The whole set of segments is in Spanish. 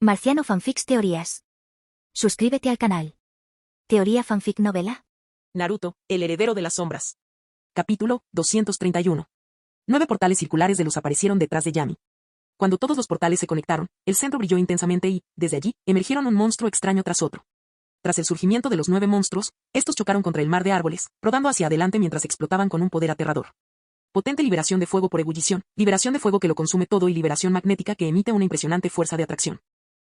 Marciano Fanfics Teorías. Suscríbete al canal. Teoría Fanfic Novela. Naruto, el heredero de las sombras. Capítulo 231. 9 portales circulares de luz aparecieron detrás de Yami. Cuando todos los portales se conectaron, el centro brilló intensamente y, desde allí, emergieron un monstruo extraño tras otro. Tras el surgimiento de los 9 monstruos, estos chocaron contra el mar de árboles, rodando hacia adelante mientras explotaban con un poder aterrador. Potente liberación de fuego por ebullición, liberación de fuego que lo consume todo y liberación magnética que emite una impresionante fuerza de atracción.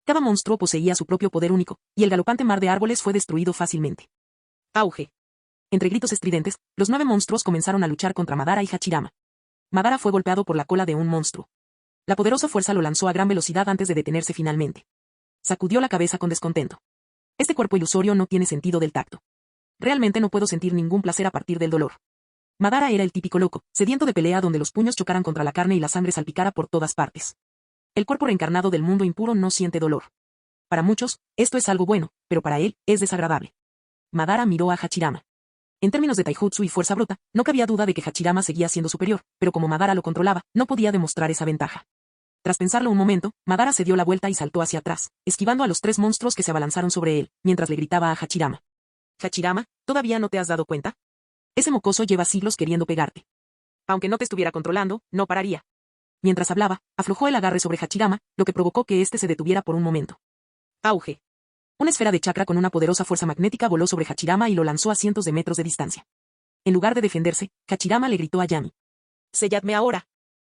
Cada monstruo poseía su propio poder único, y el galopante mar de árboles fue destruido fácilmente. Auge. Entre gritos estridentes, los 9 monstruos comenzaron a luchar contra Madara y Hachirama. Madara fue golpeado por la cola de un monstruo. La poderosa fuerza lo lanzó a gran velocidad antes de detenerse finalmente. Sacudió la cabeza con descontento. Este cuerpo ilusorio no tiene sentido del tacto. Realmente no puedo sentir ningún placer a partir del dolor. Madara era el típico loco, sediento de pelea donde los puños chocaran contra la carne y la sangre salpicara por todas partes. El cuerpo reencarnado del mundo impuro no siente dolor. Para muchos, esto es algo bueno, pero para él, es desagradable. Madara miró a Hachirama. En términos de taijutsu y fuerza bruta, no cabía duda de que Hachirama seguía siendo superior, pero como Madara lo controlaba, no podía demostrar esa ventaja. Tras pensarlo un momento, Madara se dio la vuelta y saltó hacia atrás, esquivando a los 3 monstruos que se abalanzaron sobre él, mientras le gritaba a Hachirama. Hachirama, ¿todavía no te has dado cuenta? Ese mocoso lleva siglos queriendo pegarte. Aunque no te estuviera controlando, no pararía. Mientras hablaba, aflojó el agarre sobre Hachirama, lo que provocó que éste se detuviera por un momento. Auge. Una esfera de chakra con una poderosa fuerza magnética voló sobre Hachirama y lo lanzó a cientos de metros de distancia. En lugar de defenderse, Hachirama le gritó a Yami. «¡Selladme ahora!».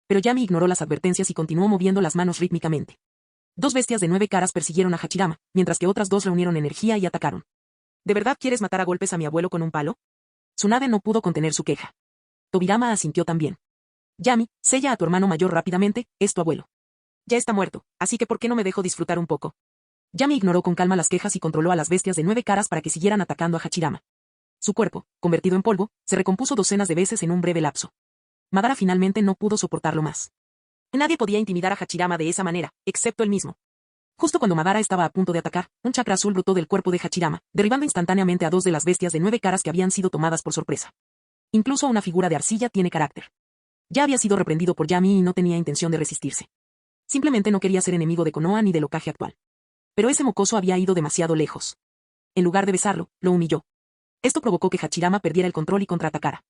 Pero Yami ignoró las advertencias y continuó moviendo las manos rítmicamente. 2 bestias de 9 caras persiguieron a Hachirama, mientras que otras 2 reunieron energía y atacaron. ¿De verdad quieres matar a golpes a mi abuelo con un palo? Tsunade no pudo contener su queja. Tobirama asintió también. Yami, sella a tu hermano mayor rápidamente, es tu abuelo. Ya está muerto, así que ¿por qué no me dejo disfrutar un poco? Yami ignoró con calma las quejas y controló a las bestias de 9 caras para que siguieran atacando a Hachirama. Su cuerpo, convertido en polvo, se recompuso docenas de veces en un breve lapso. Madara finalmente no pudo soportarlo más. Nadie podía intimidar a Hachirama de esa manera, excepto él mismo. Justo cuando Madara estaba a punto de atacar, un chakra azul brotó del cuerpo de Hachirama, derribando instantáneamente a 2 de las bestias de 9 caras que habían sido tomadas por sorpresa. Incluso una figura de arcilla tiene carácter. Ya había sido reprendido por Yami y no tenía intención de resistirse. Simplemente no quería ser enemigo de Konoha ni del Hokage actual. Pero ese mocoso había ido demasiado lejos. En lugar de besarlo, lo humilló. Esto provocó que Hachirama perdiera el control y contraatacara.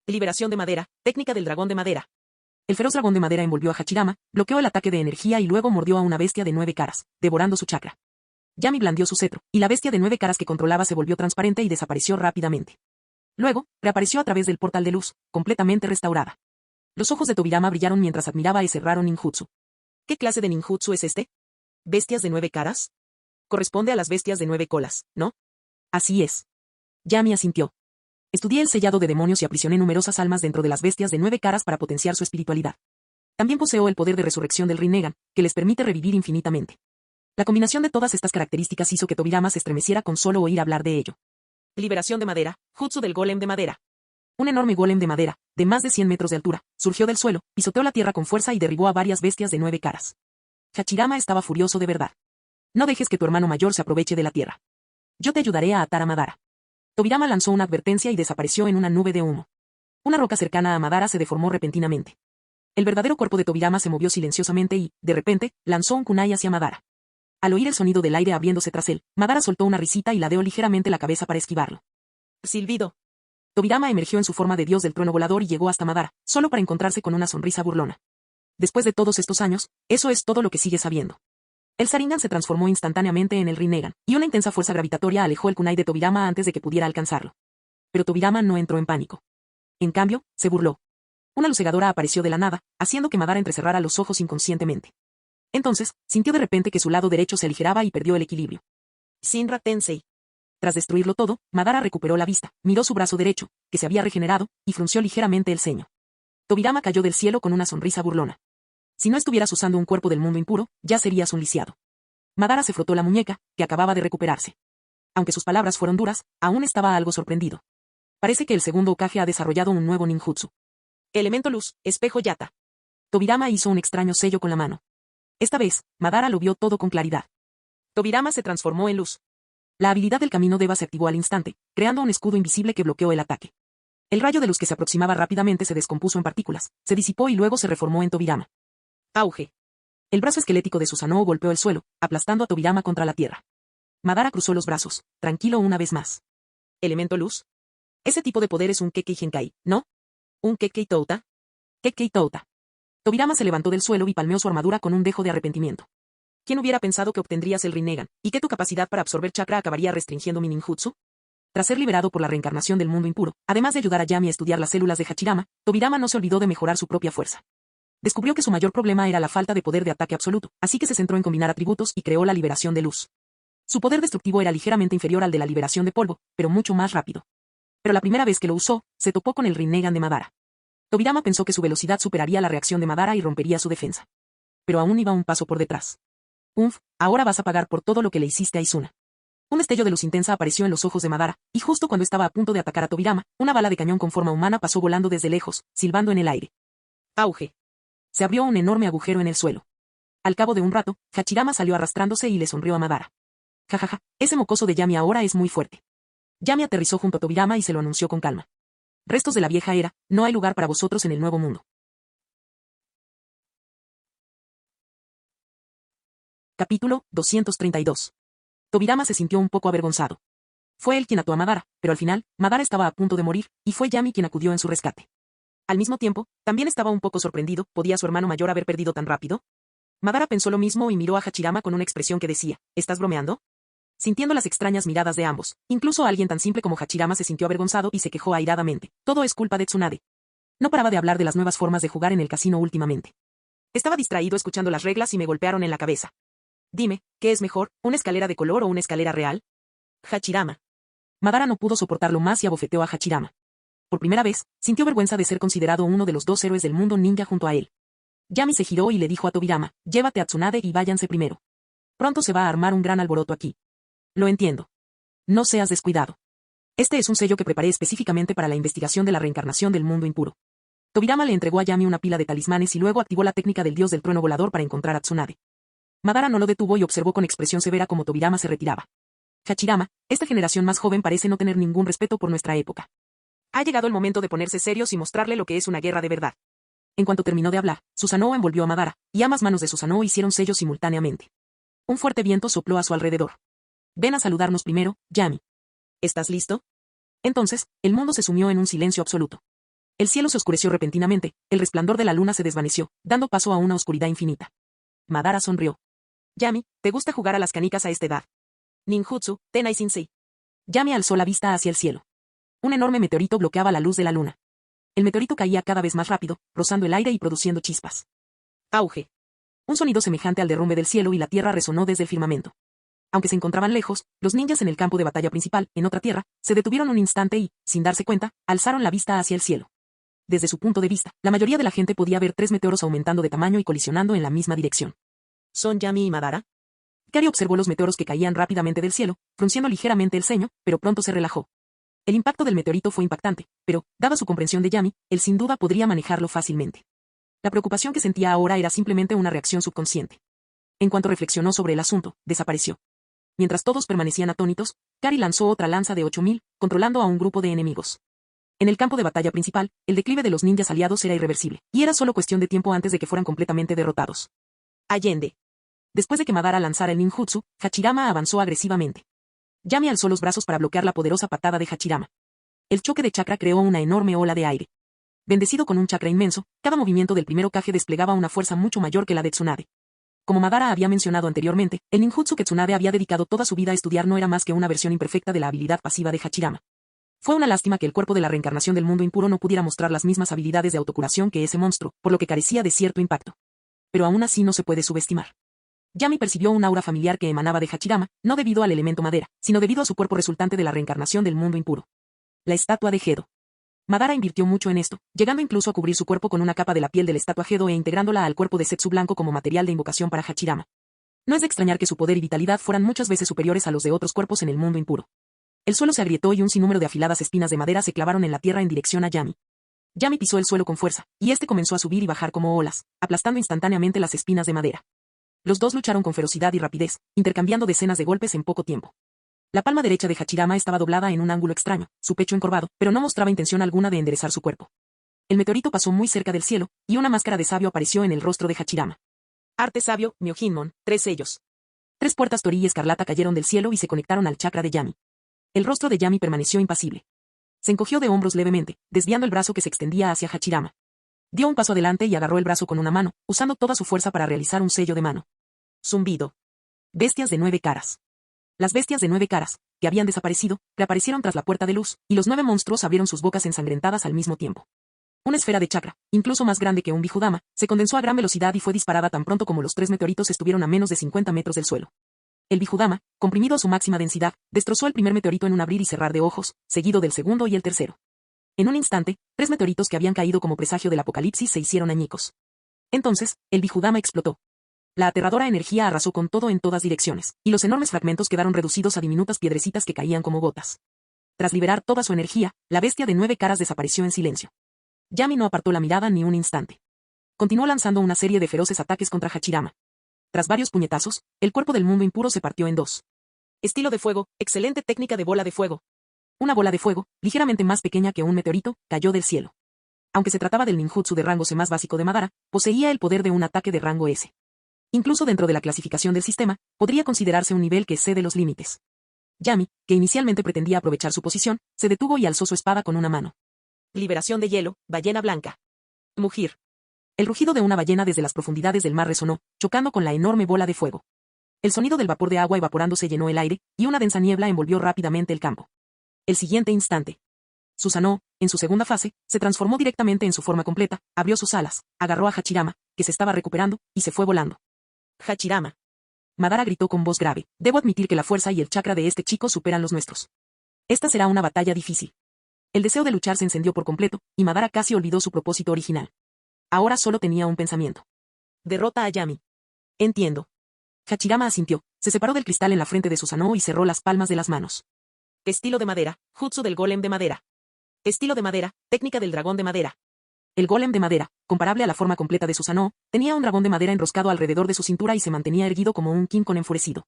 Liberación de madera, técnica del dragón de madera. El feroz dragón de madera envolvió a Hachirama, bloqueó el ataque de energía y luego mordió a una bestia de 9 caras, devorando su chakra. Yami blandió su cetro, y la bestia de 9 caras que controlaba se volvió transparente y desapareció rápidamente. Luego, reapareció a través del portal de luz, completamente restaurada. Los ojos de Tobirama brillaron mientras admiraba ese raro ninjutsu. ¿Qué clase de ninjutsu es este? ¿Bestias de 9 caras? Corresponde a las bestias de 9 colas, ¿no? Así es. Yami asintió. Estudié el sellado de demonios y aprisioné numerosas almas dentro de las bestias de 9 caras para potenciar su espiritualidad. También poseo el poder de resurrección del Rinnegan, que les permite revivir infinitamente. La combinación de todas estas características hizo que Tobirama se estremeciera con solo oír hablar de ello. Liberación de madera, jutsu del golem de madera. Un enorme golem de madera, de más de 100 metros de altura, surgió del suelo, pisoteó la tierra con fuerza y derribó a varias bestias de 9 caras. Hachirama estaba furioso de verdad. No dejes que tu hermano mayor se aproveche de la tierra. Yo te ayudaré a atar a Madara. Tobirama lanzó una advertencia y desapareció en una nube de humo. Una roca cercana a Madara se deformó repentinamente. El verdadero cuerpo de Tobirama se movió silenciosamente y, de repente, lanzó un kunai hacia Madara. Al oír el sonido del aire abriéndose tras él, Madara soltó una risita y ladeó ligeramente la cabeza para esquivarlo. Silbido. Tobirama emergió en su forma de dios del trueno volador y llegó hasta Madara, solo para encontrarse con una sonrisa burlona. Después de todos estos años, eso es todo lo que sigue sabiendo. El Sharingan se transformó instantáneamente en el Rinnegan, y una intensa fuerza gravitatoria alejó el kunai de Tobirama antes de que pudiera alcanzarlo. Pero Tobirama no entró en pánico. En cambio, se burló. Una luz cegadora apareció de la nada, haciendo que Madara entrecerrara los ojos inconscientemente. Entonces, sintió de repente que su lado derecho se aligeraba y perdió el equilibrio. Shinra Tensei. Tras destruirlo todo, Madara recuperó la vista, miró su brazo derecho, que se había regenerado, y frunció ligeramente el ceño. Tobirama cayó del cielo con una sonrisa burlona. Si no estuvieras usando un cuerpo del mundo impuro, ya serías un lisiado. Madara se frotó la muñeca, que acababa de recuperarse. Aunque sus palabras fueron duras, aún estaba algo sorprendido. Parece que el segundo Hokage ha desarrollado un nuevo ninjutsu. Elemento luz, espejo yata. Tobirama hizo un extraño sello con la mano. Esta vez, Madara lo vio todo con claridad. Tobirama se transformó en luz. La habilidad del camino Deva se activó al instante, creando un escudo invisible que bloqueó el ataque. El rayo de luz que se aproximaba rápidamente se descompuso en partículas, se disipó y luego se reformó en Tobirama. Auge. El brazo esquelético de Susanoo golpeó el suelo, aplastando a Tobirama contra la tierra. Madara cruzó los brazos, tranquilo una vez más. ¿Elemento luz? Ese tipo de poder es un Kekkei Genkai, ¿no? ¿Un Kekkei Touta? Kekkei Touta. Tobirama se levantó del suelo y palmeó su armadura con un dejo de arrepentimiento. ¿Quién hubiera pensado que obtendrías el Rinnegan, y que tu capacidad para absorber chakra acabaría restringiendo mi ninjutsu? Tras ser liberado por la reencarnación del mundo impuro, además de ayudar a Yami a estudiar las células de Hachirama, Tobirama no se olvidó de mejorar su propia fuerza. Descubrió que su mayor problema era la falta de poder de ataque absoluto, así que se centró en combinar atributos y creó la liberación de luz. Su poder destructivo era ligeramente inferior al de la liberación de polvo, pero mucho más rápido. Pero la primera vez que lo usó, se topó con el Rinnegan de Madara. Tobirama pensó que su velocidad superaría la reacción de Madara y rompería su defensa. Pero aún iba un paso por detrás. Ahora vas a pagar por todo lo que le hiciste a Izuna. Un destello de luz intensa apareció en los ojos de Madara, y justo cuando estaba a punto de atacar a Tobirama, una bala de cañón con forma humana pasó volando desde lejos, silbando en el aire. ¡Auge! Se abrió un enorme agujero en el suelo. Al cabo de un rato, Hachirama salió arrastrándose y le sonrió a Madara. Jajaja, ese mocoso de Yami ahora es muy fuerte. Yami aterrizó junto a Tobirama y se lo anunció con calma. Restos de la vieja era, no hay lugar para vosotros en el nuevo mundo. Capítulo 232. Tobirama se sintió un poco avergonzado. Fue él quien ató a Madara, pero al final, Madara estaba a punto de morir, y fue Yami quien acudió en su rescate. Al mismo tiempo, también estaba un poco sorprendido, ¿podía su hermano mayor haber perdido tan rápido? Madara pensó lo mismo y miró a Hachirama con una expresión que decía, ¿estás bromeando? Sintiendo las extrañas miradas de ambos, incluso alguien tan simple como Hachirama se sintió avergonzado y se quejó airadamente, todo es culpa de Tsunade. No paraba de hablar de las nuevas formas de jugar en el casino últimamente. Estaba distraído escuchando las reglas y me golpearon en la cabeza. Dime, ¿qué es mejor, una escalera de color o una escalera real? Hachirama. Madara no pudo soportarlo más y abofeteó a Hachirama. Por primera vez, sintió vergüenza de ser considerado uno de los dos héroes del mundo ninja junto a él. Yami se giró y le dijo a Tobirama, llévate a Tsunade y váyanse primero. Pronto se va a armar un gran alboroto aquí. Lo entiendo. No seas descuidado. Este es un sello que preparé específicamente para la investigación de la reencarnación del mundo impuro. Tobirama le entregó a Yami una pila de talismanes y luego activó la técnica del dios del trueno volador para encontrar a Tsunade. Madara no lo detuvo y observó con expresión severa cómo Tobirama se retiraba. Hachirama, esta generación más joven parece no tener ningún respeto por nuestra época. Ha llegado el momento de ponerse serios y mostrarle lo que es una guerra de verdad. En cuanto terminó de hablar, Susanoo envolvió a Madara, y ambas manos de Susanoo hicieron sellos simultáneamente. Un fuerte viento sopló a su alrededor. Ven a saludarnos primero, Yami. ¿Estás listo? Entonces, el mundo se sumió en un silencio absoluto. El cielo se oscureció repentinamente, el resplandor de la luna se desvaneció, dando paso a una oscuridad infinita. Madara sonrió. Yami, ¿te gusta jugar a las canicas a esta edad? Ninjutsu, Tenai Sensei. Yami alzó la vista hacia el cielo. Un enorme meteorito bloqueaba la luz de la luna. El meteorito caía cada vez más rápido, rozando el aire y produciendo chispas. Auge. Un sonido semejante al derrumbe del cielo y la tierra resonó desde el firmamento. Aunque se encontraban lejos, los ninjas en el campo de batalla principal, en otra tierra, se detuvieron un instante y, sin darse cuenta, alzaron la vista hacia el cielo. Desde su punto de vista, la mayoría de la gente podía ver 3 meteoros aumentando de tamaño y colisionando en la misma dirección. ¿Son Yami y Madara? Kari observó los meteoros que caían rápidamente del cielo, frunciendo ligeramente el ceño, pero pronto se relajó. El impacto del meteorito fue impactante, pero, dada su comprensión de Yami, él sin duda podría manejarlo fácilmente. La preocupación que sentía ahora era simplemente una reacción subconsciente. En cuanto reflexionó sobre el asunto, desapareció. Mientras todos permanecían atónitos, Kari lanzó otra lanza de 8000, controlando a un grupo de enemigos. En el campo de batalla principal, el declive de los ninjas aliados era irreversible, y era solo cuestión de tiempo antes de que fueran completamente derrotados. Allende. Después de que Madara lanzara el ninjutsu, Hachirama avanzó agresivamente. Yami alzó los brazos para bloquear la poderosa patada de Hachirama. El choque de chakra creó una enorme ola de aire. Bendecido con un chakra inmenso, cada movimiento del primer Hokage desplegaba una fuerza mucho mayor que la de Tsunade. Como Madara había mencionado anteriormente, el ninjutsu que Tsunade había dedicado toda su vida a estudiar no era más que una versión imperfecta de la habilidad pasiva de Hachirama. Fue una lástima que el cuerpo de la reencarnación del mundo impuro no pudiera mostrar las mismas habilidades de autocuración que ese monstruo, por lo que carecía de cierto impacto. Pero aún así no se puede subestimar. Yami percibió un aura familiar que emanaba de Hachirama, no debido al elemento madera, sino debido a su cuerpo resultante de la reencarnación del mundo impuro. La estatua de Gedo. Madara invirtió mucho en esto, llegando incluso a cubrir su cuerpo con una capa de la piel de la estatua Gedo e integrándola al cuerpo de Setsu blanco como material de invocación para Hachirama. No es de extrañar que su poder y vitalidad fueran muchas veces superiores a los de otros cuerpos en el mundo impuro. El suelo se agrietó y un sinnúmero de afiladas espinas de madera se clavaron en la tierra en dirección a Yami. Yami pisó el suelo con fuerza, y este comenzó a subir y bajar como olas, aplastando instantáneamente las espinas de madera. Los dos lucharon con ferocidad y rapidez, intercambiando decenas de golpes en poco tiempo. La palma derecha de Hachirama estaba doblada en un ángulo extraño, su pecho encorvado, pero no mostraba intención alguna de enderezar su cuerpo. El meteorito pasó muy cerca del cielo, y una máscara de sabio apareció en el rostro de Hachirama. Arte sabio, Myohinmon, 3 sellos. 3 puertas Tori y escarlata cayeron del cielo y se conectaron al chakra de Yami. El rostro de Yami permaneció impasible. Se encogió de hombros levemente, desviando el brazo que se extendía hacia Hachirama. Dio un paso adelante y agarró el brazo con una mano, usando toda su fuerza para realizar un sello de mano. Zumbido. Bestias de 9 caras. Las bestias de 9 caras, que habían desaparecido, reaparecieron tras la puerta de luz, y los 9 monstruos abrieron sus bocas ensangrentadas al mismo tiempo. Una esfera de chakra, incluso más grande que un Vijudama, se condensó a gran velocidad y fue disparada tan pronto como los 3 meteoritos estuvieron a menos de 50 metros del suelo. El Vijudama, comprimido a su máxima densidad, destrozó el primer meteorito en un abrir y cerrar de ojos, seguido del segundo y el tercero. En un instante, 3 meteoritos que habían caído como presagio del apocalipsis se hicieron añicos. Entonces, el Vijudama explotó. La aterradora energía arrasó con todo en todas direcciones, y los enormes fragmentos quedaron reducidos a diminutas piedrecitas que caían como gotas. Tras liberar toda su energía, la bestia de 9 caras desapareció en silencio. Yami no apartó la mirada ni un instante. Continuó lanzando una serie de feroces ataques contra Hachirama. Tras varios puñetazos, el cuerpo del mundo impuro se partió en 2. Estilo de fuego, excelente técnica de bola de fuego. Una bola de fuego, ligeramente más pequeña que un meteorito, cayó del cielo. Aunque se trataba del ninjutsu de rango C más básico de Madara, poseía el poder de un ataque de rango S. Incluso dentro de la clasificación del sistema, podría considerarse un nivel que excede los límites. Yami, que inicialmente pretendía aprovechar su posición, se detuvo y alzó su espada con una mano. Liberación de hielo, ballena blanca. Mugir. El rugido de una ballena desde las profundidades del mar resonó, chocando con la enorme bola de fuego. El sonido del vapor de agua evaporándose llenó el aire, y una densa niebla envolvió rápidamente el campo. El siguiente instante. Susanoo, en su segunda fase, se transformó directamente en su forma completa, abrió sus alas, agarró a Hachirama, que se estaba recuperando, y se fue volando. Hachirama. Madara gritó con voz grave, debo admitir que la fuerza y el chakra de este chico superan los nuestros. Esta será una batalla difícil. El deseo de luchar se encendió por completo, y Madara casi olvidó su propósito original. Ahora solo tenía un pensamiento. Derrota a Yami. Entiendo. Hachirama asintió, se separó del cristal en la frente de Susanoo y cerró las palmas de las manos. Estilo de madera, jutsu del golem de madera. Estilo de madera, técnica del dragón de madera. El golem de madera, comparable a la forma completa de Susanoo, tenía un dragón de madera enroscado alrededor de su cintura y se mantenía erguido como un King enfurecido.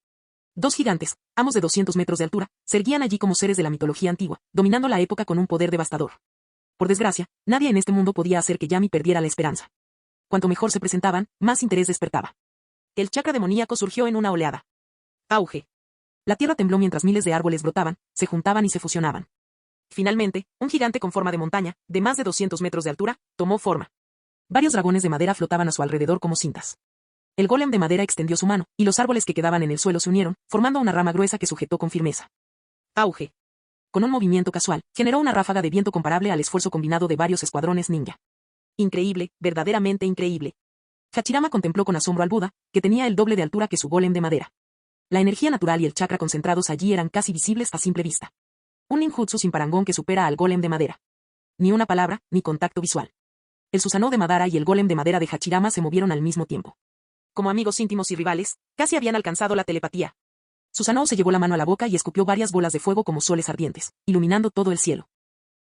2 gigantes, amos de 200 metros de altura, se erguían allí como seres de la mitología antigua, dominando la época con un poder devastador. Por desgracia, nadie en este mundo podía hacer que Yami perdiera la esperanza. Cuanto mejor se presentaban, más interés despertaba. El chakra demoníaco surgió en una oleada. Auge. La tierra tembló mientras miles de árboles brotaban, se juntaban y se fusionaban. Finalmente, un gigante con forma de montaña, de más de 200 metros de altura, tomó forma. Varios dragones de madera flotaban a su alrededor como cintas. El golem de madera extendió su mano, y los árboles que quedaban en el suelo se unieron, formando una rama gruesa que sujetó con firmeza. Auge. Con un movimiento casual, generó una ráfaga de viento comparable al esfuerzo combinado de varios escuadrones ninja. Increíble, verdaderamente increíble. Hachirama contempló con asombro al Buda, que tenía el doble de altura que su golem de madera. La energía natural y el chakra concentrados allí eran casi visibles a simple vista. Un ninjutsu sin parangón que supera al golem de madera. Ni una palabra, ni contacto visual. El Susanoo de Madara y el golem de madera de Hachirama se movieron al mismo tiempo. Como amigos íntimos y rivales, casi habían alcanzado la telepatía. Susanoo se llevó la mano a la boca y escupió varias bolas de fuego como soles ardientes, iluminando todo el cielo.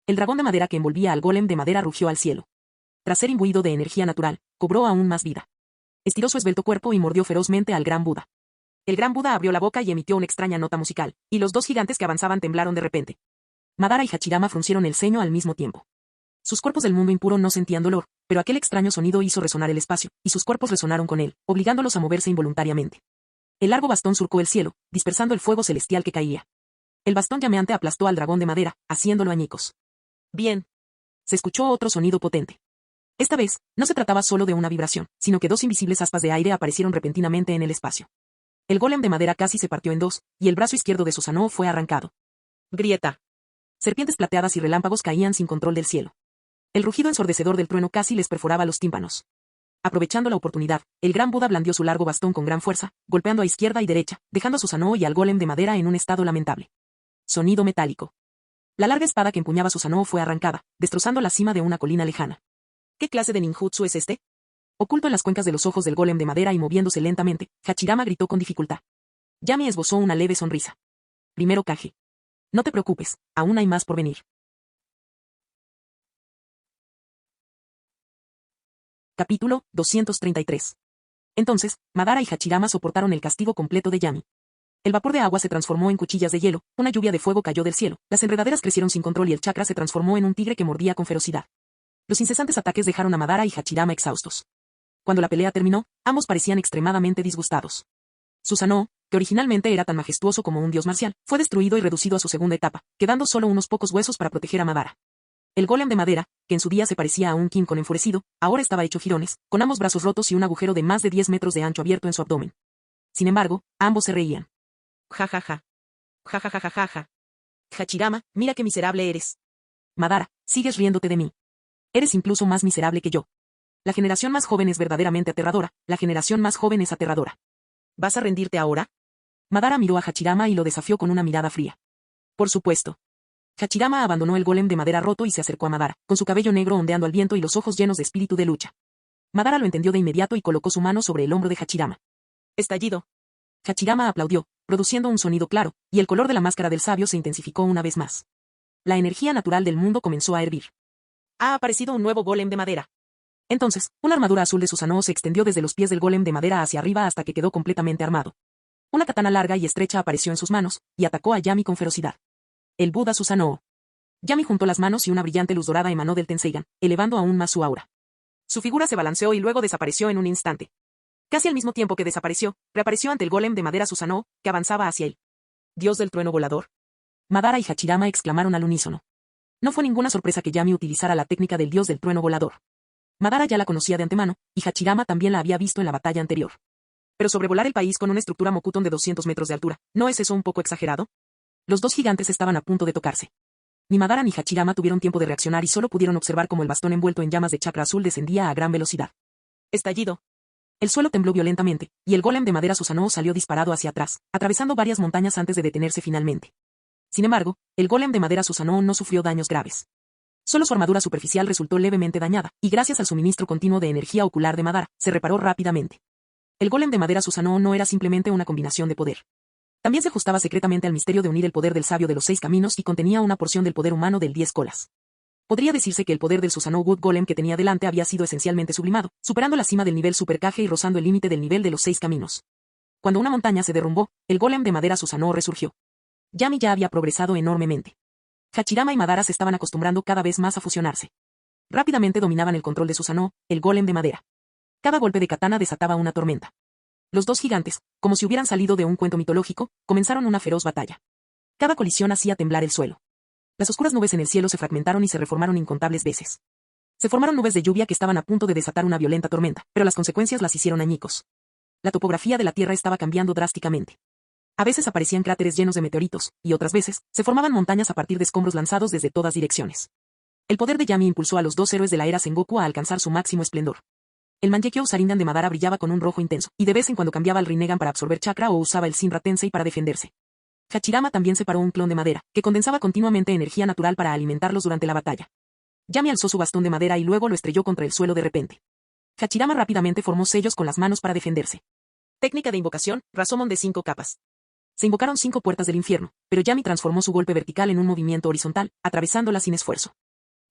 El dragón de madera que envolvía al golem de madera rugió al cielo. Tras ser imbuido de energía natural, cobró aún más vida. Estiró su esbelto cuerpo y mordió ferozmente al gran Buda. El gran Buda abrió la boca y emitió una extraña nota musical, y los 2 gigantes que avanzaban temblaron de repente. Madara y Hachirama fruncieron el ceño al mismo tiempo. Sus cuerpos del mundo impuro no sentían dolor, pero aquel extraño sonido hizo resonar el espacio, y sus cuerpos resonaron con él, obligándolos a moverse involuntariamente. El largo bastón surcó el cielo, dispersando el fuego celestial que caía. El bastón llameante aplastó al dragón de madera, haciéndolo añicos. Bien. Se escuchó otro sonido potente. Esta vez, no se trataba solo de una vibración, sino que 2 invisibles aspas de aire aparecieron repentinamente en el espacio. El golem de madera casi se partió en 2, y el brazo izquierdo de Susanoo fue arrancado. Grieta. Serpientes plateadas y relámpagos caían sin control del cielo. El rugido ensordecedor del trueno casi les perforaba los tímpanos. Aprovechando la oportunidad, el gran Buda blandió su largo bastón con gran fuerza, golpeando a izquierda y derecha, dejando a Susanoo y al golem de madera en un estado lamentable. Sonido metálico. La larga espada que empuñaba Susanoo fue arrancada, destrozando la cima de una colina lejana. ¿Qué clase de ninjutsu es este? Oculto en las cuencas de los ojos del golem de madera y moviéndose lentamente, Hachirama gritó con dificultad. Yami esbozó una leve sonrisa. Primero Kage. No te preocupes, aún hay más por venir. Capítulo 233. Entonces, Madara y Hachirama soportaron el castigo completo de Yami. El vapor de agua se transformó en cuchillas de hielo, una lluvia de fuego cayó del cielo, las enredaderas crecieron sin control y el chakra se transformó en un tigre que mordía con ferocidad. Los incesantes ataques dejaron a Madara y Hachirama exhaustos. Cuando la pelea terminó, ambos parecían extremadamente disgustados. Susanoo, que originalmente era tan majestuoso como un dios marcial, fue destruido y reducido a su segunda etapa, quedando solo unos pocos huesos para proteger a Madara. El golem de madera, que en su día se parecía a un King Kong enfurecido, ahora estaba hecho jirones, con ambos brazos rotos y un agujero de más de 10 metros de ancho abierto en su abdomen. Sin embargo, ambos se reían. Ja ja ja. Ja ja ja ja ja ja. Hachirama, mira qué miserable eres. Madara, sigues riéndote de mí. Eres incluso más miserable que yo. La generación más joven es verdaderamente aterradora, la generación más joven es aterradora. ¿Vas a rendirte ahora? Madara miró a Hachirama y lo desafió con una mirada fría. Por supuesto. Hachirama abandonó el golem de madera roto y se acercó a Madara, con su cabello negro ondeando al viento y los ojos llenos de espíritu de lucha. Madara lo entendió de inmediato y colocó su mano sobre el hombro de Hachirama. Estallido. Hachirama aplaudió, produciendo un sonido claro, y el color de la máscara del sabio se intensificó una vez más. La energía natural del mundo comenzó a hervir. Ha aparecido un nuevo golem de madera. Entonces, una armadura azul de Susanoo se extendió desde los pies del golem de madera hacia arriba hasta que quedó completamente armado. Una katana larga y estrecha apareció en sus manos, y atacó a Yami con ferocidad. El Buda Susanoo. Yami juntó las manos y una brillante luz dorada emanó del Tenseigan, elevando aún más su aura. Su figura se balanceó y luego desapareció en un instante. Casi al mismo tiempo que desapareció, reapareció ante el golem de madera Susanoo, que avanzaba hacia él. ¿Dios del trueno volador? Madara y Hachirama exclamaron al unísono. No fue ninguna sorpresa que Yami utilizara la técnica del dios del trueno volador. Madara ya la conocía de antemano, y Hachirama también la había visto en la batalla anterior. Pero sobrevolar el país con una estructura Mokuton de 200 metros de altura, ¿no es eso un poco exagerado? Los dos gigantes estaban a punto de tocarse. Ni Madara ni Hachirama tuvieron tiempo de reaccionar y solo pudieron observar cómo el bastón envuelto en llamas de chakra azul descendía a gran velocidad. Estallido. El suelo tembló violentamente, y el golem de madera Susanoo salió disparado hacia atrás, atravesando varias montañas antes de detenerse finalmente. Sin embargo, el golem de madera Susanoo no sufrió daños graves. Solo su armadura superficial resultó levemente dañada, y gracias al suministro continuo de energía ocular de Madara, se reparó rápidamente. El golem de madera Susanoo no era simplemente una combinación de poder. También se ajustaba secretamente al misterio de unir el poder del sabio de los 6 caminos y contenía una porción del poder humano del 10 colas. Podría decirse que el poder del Susanoo Wood Golem que tenía delante había sido esencialmente sublimado, superando la cima del nivel Super Kage y rozando el límite del nivel de los 6 caminos. Cuando una montaña se derrumbó, el golem de madera Susanoo resurgió. Yami ya había progresado enormemente. Hachirama y Madara se estaban acostumbrando cada vez más a fusionarse. Rápidamente dominaban el control de Susanoo, el golem de madera. Cada golpe de katana desataba una tormenta. Los dos gigantes, como si hubieran salido de un cuento mitológico, comenzaron una feroz batalla. Cada colisión hacía temblar el suelo. Las oscuras nubes en el cielo se fragmentaron y se reformaron incontables veces. Se formaron nubes de lluvia que estaban a punto de desatar una violenta tormenta, pero las consecuencias las hicieron añicos. La topografía de la Tierra estaba cambiando drásticamente. A veces aparecían cráteres llenos de meteoritos, y otras veces, se formaban montañas a partir de escombros lanzados desde todas direcciones. El poder de Yami impulsó a los dos héroes de la era Sengoku a alcanzar su máximo esplendor. El Mangekyo Sharingan de Madara brillaba con un rojo intenso, y de vez en cuando cambiaba el Rinnegan para absorber chakra o usaba el Shinra Tensei para defenderse. Hachirama también separó un clon de madera, que condensaba continuamente energía natural para alimentarlos durante la batalla. Yami alzó su bastón de madera y luego lo estrelló contra el suelo de repente. Hachirama rápidamente formó sellos con las manos para defenderse. Técnica de invocación, Rasomon de 5 capas. Se invocaron 5 puertas del infierno, pero Yami transformó su golpe vertical en un movimiento horizontal, atravesándola sin esfuerzo.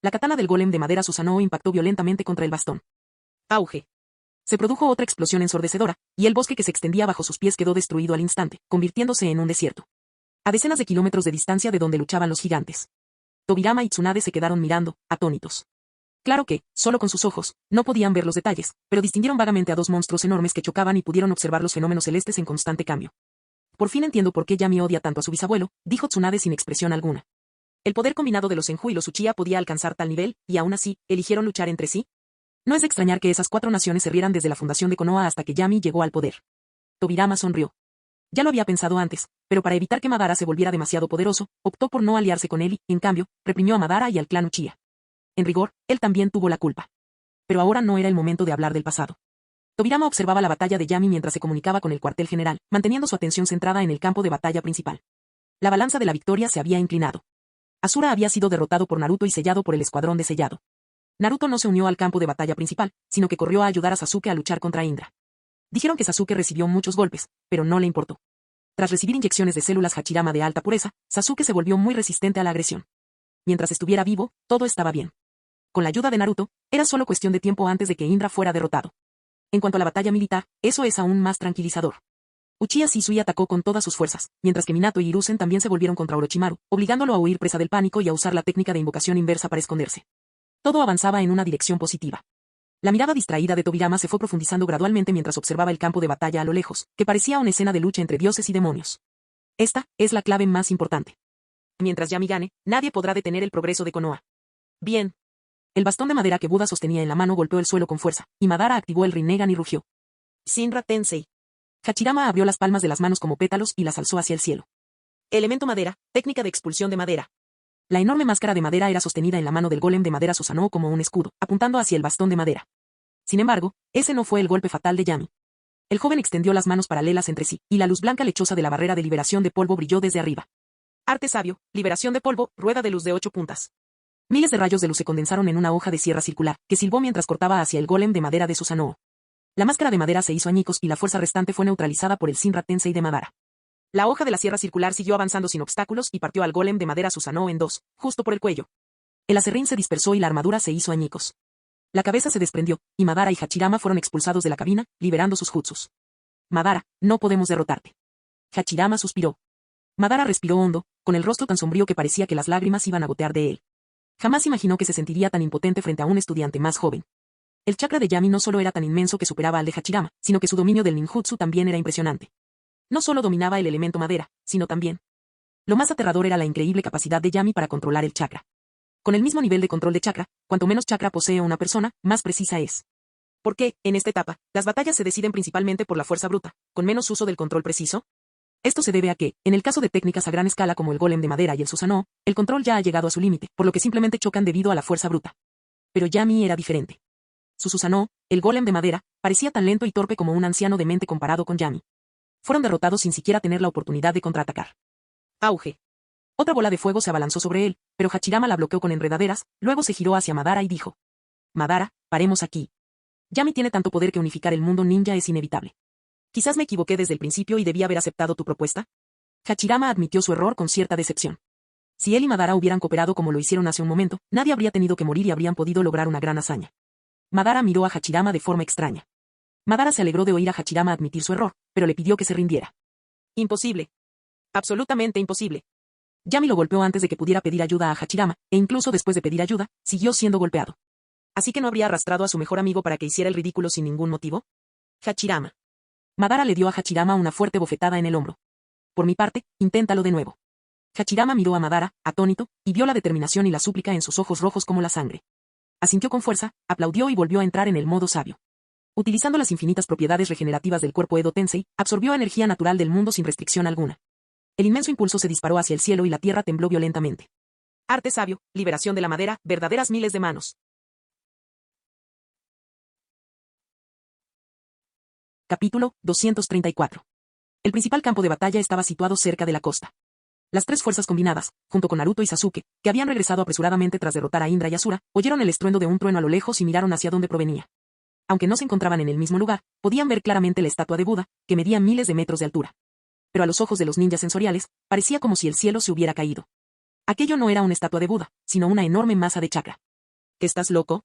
La katana del golem de madera Susanoo impactó violentamente contra el bastón. Auge. Se produjo otra explosión ensordecedora, y el bosque que se extendía bajo sus pies quedó destruido al instante, convirtiéndose en un desierto. A decenas de kilómetros de distancia de donde luchaban los gigantes. Tobirama y Tsunade se quedaron mirando, atónitos. Claro que, solo con sus ojos, no podían ver los detalles, pero distinguieron vagamente a dos monstruos enormes que chocaban y pudieron observar los fenómenos celestes en constante cambio. Por fin entiendo por qué Yami odia tanto a su bisabuelo, dijo Tsunade sin expresión alguna. El poder combinado de los Senju y los Uchiha podía alcanzar tal nivel, y aún así, ¿eligieron luchar entre sí? No es de extrañar que esas 4 naciones se rieran desde la fundación de Konoha hasta que Yami llegó al poder. Tobirama sonrió. Ya lo había pensado antes, pero para evitar que Madara se volviera demasiado poderoso, optó por no aliarse con él y, en cambio, reprimió a Madara y al clan Uchiha. En rigor, él también tuvo la culpa. Pero ahora no era el momento de hablar del pasado. Tobirama observaba la batalla de Yami mientras se comunicaba con el cuartel general, manteniendo su atención centrada en el campo de batalla principal. La balanza de la victoria se había inclinado. Asura había sido derrotado por Naruto y sellado por el escuadrón de sellado. Naruto no se unió al campo de batalla principal, sino que corrió a ayudar a Sasuke a luchar contra Indra. Dijeron que Sasuke recibió muchos golpes, pero no le importó. Tras recibir inyecciones de células Hachirama de alta pureza, Sasuke se volvió muy resistente a la agresión. Mientras estuviera vivo, todo estaba bien. Con la ayuda de Naruto, era solo cuestión de tiempo antes de que Indra fuera derrotado. En cuanto a la batalla militar, eso es aún más tranquilizador. Uchiha Shisui atacó con todas sus fuerzas, mientras que Minato y Hiruzen también se volvieron contra Orochimaru, obligándolo a huir presa del pánico y a usar la técnica de invocación inversa para esconderse. Todo avanzaba en una dirección positiva. La mirada distraída de Tobirama se fue profundizando gradualmente mientras observaba el campo de batalla a lo lejos, que parecía una escena de lucha entre dioses y demonios. Esta es la clave más importante. Mientras Yami gane, nadie podrá detener el progreso de Konoha. Bien. El bastón de madera que Buda sostenía en la mano golpeó el suelo con fuerza, y Madara activó el Rinnegan y rugió. Shinra Tensei. Hachirama abrió las palmas de las manos como pétalos y las alzó hacia el cielo. Elemento madera, técnica de expulsión de madera. La enorme máscara de madera era sostenida en la mano del golem de madera Susanoo como un escudo, apuntando hacia el bastón de madera. Sin embargo, ese no fue el golpe fatal de Yami. El joven extendió las manos paralelas entre sí, y la luz blanca lechosa de la barrera de liberación de polvo brilló desde arriba. Arte sabio, liberación de polvo, rueda de luz de 8 puntas. Miles de rayos de luz se condensaron en una hoja de sierra circular, que silbó mientras cortaba hacia el golem de madera de Susanoo. La máscara de madera se hizo añicos y la fuerza restante fue neutralizada por el Shinra Tensei de Madara. La hoja de la sierra circular siguió avanzando sin obstáculos y partió al golem de madera Susanoo en dos, justo por el cuello. El aserrín se dispersó y la armadura se hizo añicos. La cabeza se desprendió, y Madara y Hachirama fueron expulsados de la cabina, liberando sus jutsus. Madara, no podemos derrotarte. Hachirama suspiró. Madara respiró hondo, con el rostro tan sombrío que parecía que las lágrimas iban a gotear de él. Jamás imaginó que se sentiría tan impotente frente a un estudiante más joven. El chakra de Yami no solo era tan inmenso que superaba al de Hachirama, sino que su dominio del ninjutsu también era impresionante. No solo dominaba el elemento madera, sino también. Lo más aterrador era la increíble capacidad de Yami para controlar el chakra. Con el mismo nivel de control de chakra, cuanto menos chakra posee una persona, más precisa es. ¿Por qué, en esta etapa, las batallas se deciden principalmente por la fuerza bruta, con menos uso del control preciso? Esto se debe a que, en el caso de técnicas a gran escala como el golem de madera y el Susanoo, el control ya ha llegado a su límite, por lo que simplemente chocan debido a la fuerza bruta. Pero Yami era diferente. Su Susanoo, el golem de madera, parecía tan lento y torpe como un anciano demente comparado con Yami. Fueron derrotados sin siquiera tener la oportunidad de contraatacar. Auge. Otra bola de fuego se abalanzó sobre él, pero Hachirama la bloqueó con enredaderas, luego se giró hacia Madara y dijo. Madara, paremos aquí. Yami tiene tanto poder que unificar el mundo ninja es inevitable. Quizás me equivoqué desde el principio y debí haber aceptado tu propuesta. Hachirama admitió su error con cierta decepción. Si él y Madara hubieran cooperado como lo hicieron hace un momento, nadie habría tenido que morir y habrían podido lograr una gran hazaña. Madara miró a Hachirama de forma extraña. Madara se alegró de oír a Hachirama admitir su error, pero le pidió que se rindiera. Imposible. Absolutamente imposible. Yami lo golpeó antes de que pudiera pedir ayuda a Hachirama, e incluso después de pedir ayuda, siguió siendo golpeado. ¿Así que no habría arrastrado a su mejor amigo para que hiciera el ridículo sin ningún motivo? Hachirama. Madara le dio a Hachirama una fuerte bofetada en el hombro. Por mi parte, inténtalo de nuevo. Hachirama miró a Madara, atónito, y vio la determinación y la súplica en sus ojos rojos como la sangre. Asintió con fuerza, aplaudió y volvió a entrar en el modo sabio. Utilizando las infinitas propiedades regenerativas del cuerpo Edo Tensei, absorbió energía natural del mundo sin restricción alguna. El inmenso impulso se disparó hacia el cielo y la tierra tembló violentamente. Arte sabio, liberación de la madera, verdaderas miles de manos. Capítulo 234. El principal campo de batalla estaba situado cerca de la costa. Las tres fuerzas combinadas, junto con Naruto y Sasuke, que habían regresado apresuradamente tras derrotar a Indra y Asura, oyeron el estruendo de un trueno a lo lejos y miraron hacia donde provenía. Aunque no se encontraban en el mismo lugar, podían ver claramente la estatua de Buda, que medía miles de metros de altura. Pero a los ojos de los ninjas sensoriales, parecía como si el cielo se hubiera caído. Aquello no era una estatua de Buda, sino una enorme masa de chakra. ¿Estás loco?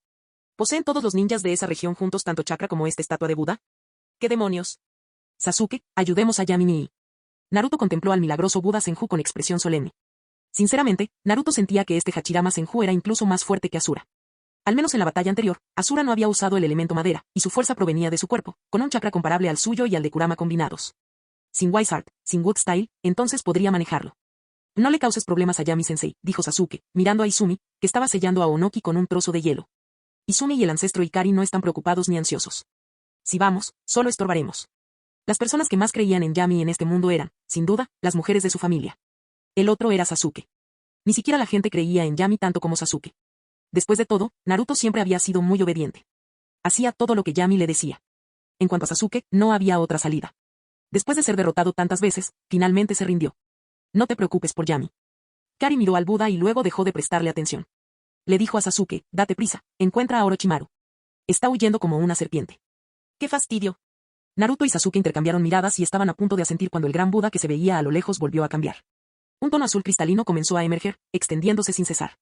¿Poseen todos los ninjas de esa región juntos tanto chakra como esta estatua de Buda? ¿Qué demonios? Sasuke, ayudemos a Yami. Naruto contempló al milagroso Buda Senju con expresión solemne. Sinceramente, Naruto sentía que este Hachirama Senju era incluso más fuerte que Asura. Al menos en la batalla anterior, Asura no había usado el elemento madera, y su fuerza provenía de su cuerpo, con un chakra comparable al suyo y al de Kurama combinados. Sin Wise Art, sin Wood Style, entonces podría manejarlo. No le causes problemas a Yami-sensei, dijo Sasuke, mirando a Izumi, que estaba sellando a Onoki con un trozo de hielo. Izumi y el ancestro Ikari no están preocupados ni ansiosos. Si vamos, solo estorbaremos. Las personas que más creían en Yami en este mundo eran, sin duda, las mujeres de su familia. El otro era Sasuke. Ni siquiera la gente creía en Yami tanto como Sasuke. Después de todo, Naruto siempre había sido muy obediente. Hacía todo lo que Yami le decía. En cuanto a Sasuke, no había otra salida. Después de ser derrotado tantas veces, finalmente se rindió. No te preocupes por Yami. Kari miró al Buda y luego dejó de prestarle atención. Le dijo a Sasuke, date prisa, encuentra a Orochimaru. Está huyendo como una serpiente. ¡Qué fastidio! Naruto y Sasuke intercambiaron miradas y estaban a punto de asentir cuando el gran Buda que se veía a lo lejos volvió a cambiar. Un tono azul cristalino comenzó a emerger, extendiéndose sin cesar.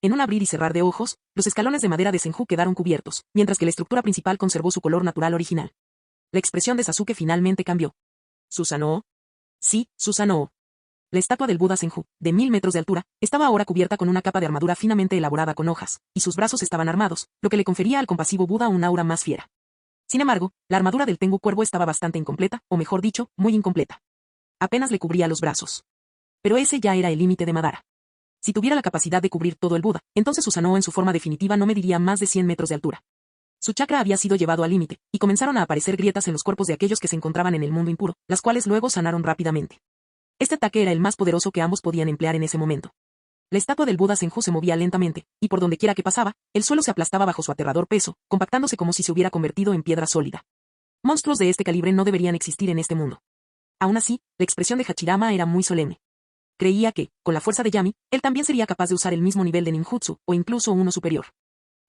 En un abrir y cerrar de ojos, los escalones de madera de Senju quedaron cubiertos, mientras que la estructura principal conservó su color natural original. La expresión de Sasuke finalmente cambió. ¿Susanoo? Sí, Susanoo. La estatua del Buda Senju, de 1000 metros de altura, estaba ahora cubierta con una capa de armadura finamente elaborada con hojas, y sus brazos estaban armados, lo que le confería al compasivo Buda un aura más fiera. Sin embargo, la armadura del Tengu Cuervo estaba bastante incompleta, o mejor dicho, muy incompleta. Apenas le cubría los brazos. Pero ese ya era el límite de Madara. Si tuviera la capacidad de cubrir todo el Buda, entonces Susanoo en su forma definitiva no mediría más de 100 metros de altura. Su chakra había sido llevado al límite, y comenzaron a aparecer grietas en los cuerpos de aquellos que se encontraban en el mundo impuro, las cuales luego sanaron rápidamente. Este ataque era el más poderoso que ambos podían emplear en ese momento. La estatua del Buda Senju se movía lentamente, y por donde quiera que pasaba, el suelo se aplastaba bajo su aterrador peso, compactándose como si se hubiera convertido en piedra sólida. Monstruos de este calibre no deberían existir en este mundo. Aún así, la expresión de Hachirama era muy solemne. Creía que, con la fuerza de Yami, él también sería capaz de usar el mismo nivel de ninjutsu, o incluso uno superior.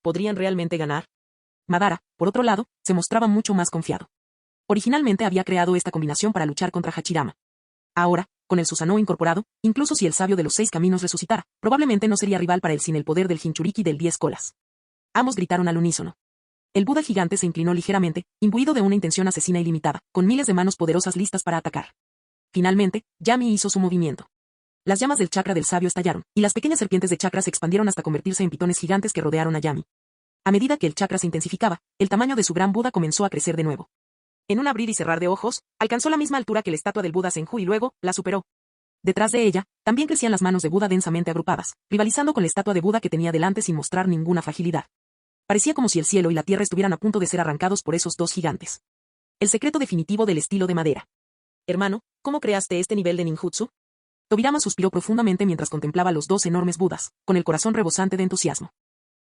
¿Podrían realmente ganar? Madara, por otro lado, se mostraba mucho más confiado. Originalmente había creado esta combinación para luchar contra Hachirama. Ahora, con el Susanoo incorporado, incluso si el sabio de los 6 caminos resucitara, probablemente no sería rival para él sin el poder del Jinchuriki del 10 colas. Ambos gritaron al unísono. El Buda gigante se inclinó ligeramente, imbuido de una intención asesina ilimitada, con miles de manos poderosas listas para atacar. Finalmente, Yami hizo su movimiento. Las llamas del chakra del sabio estallaron, y las pequeñas serpientes de chakra se expandieron hasta convertirse en pitones gigantes que rodearon a Yami. A medida que el chakra se intensificaba, el tamaño de su gran Buda comenzó a crecer de nuevo. En un abrir y cerrar de ojos, alcanzó la misma altura que la estatua del Buda Senju y luego, la superó. Detrás de ella, también crecían las manos de Buda densamente agrupadas, rivalizando con la estatua de Buda que tenía delante sin mostrar ninguna fragilidad. Parecía como si el cielo y la tierra estuvieran a punto de ser arrancados por esos dos gigantes. El secreto definitivo del estilo de madera. Hermano, ¿cómo creaste este nivel de ninjutsu? Tobirama suspiró profundamente mientras contemplaba los dos enormes Budas, con el corazón rebosante de entusiasmo.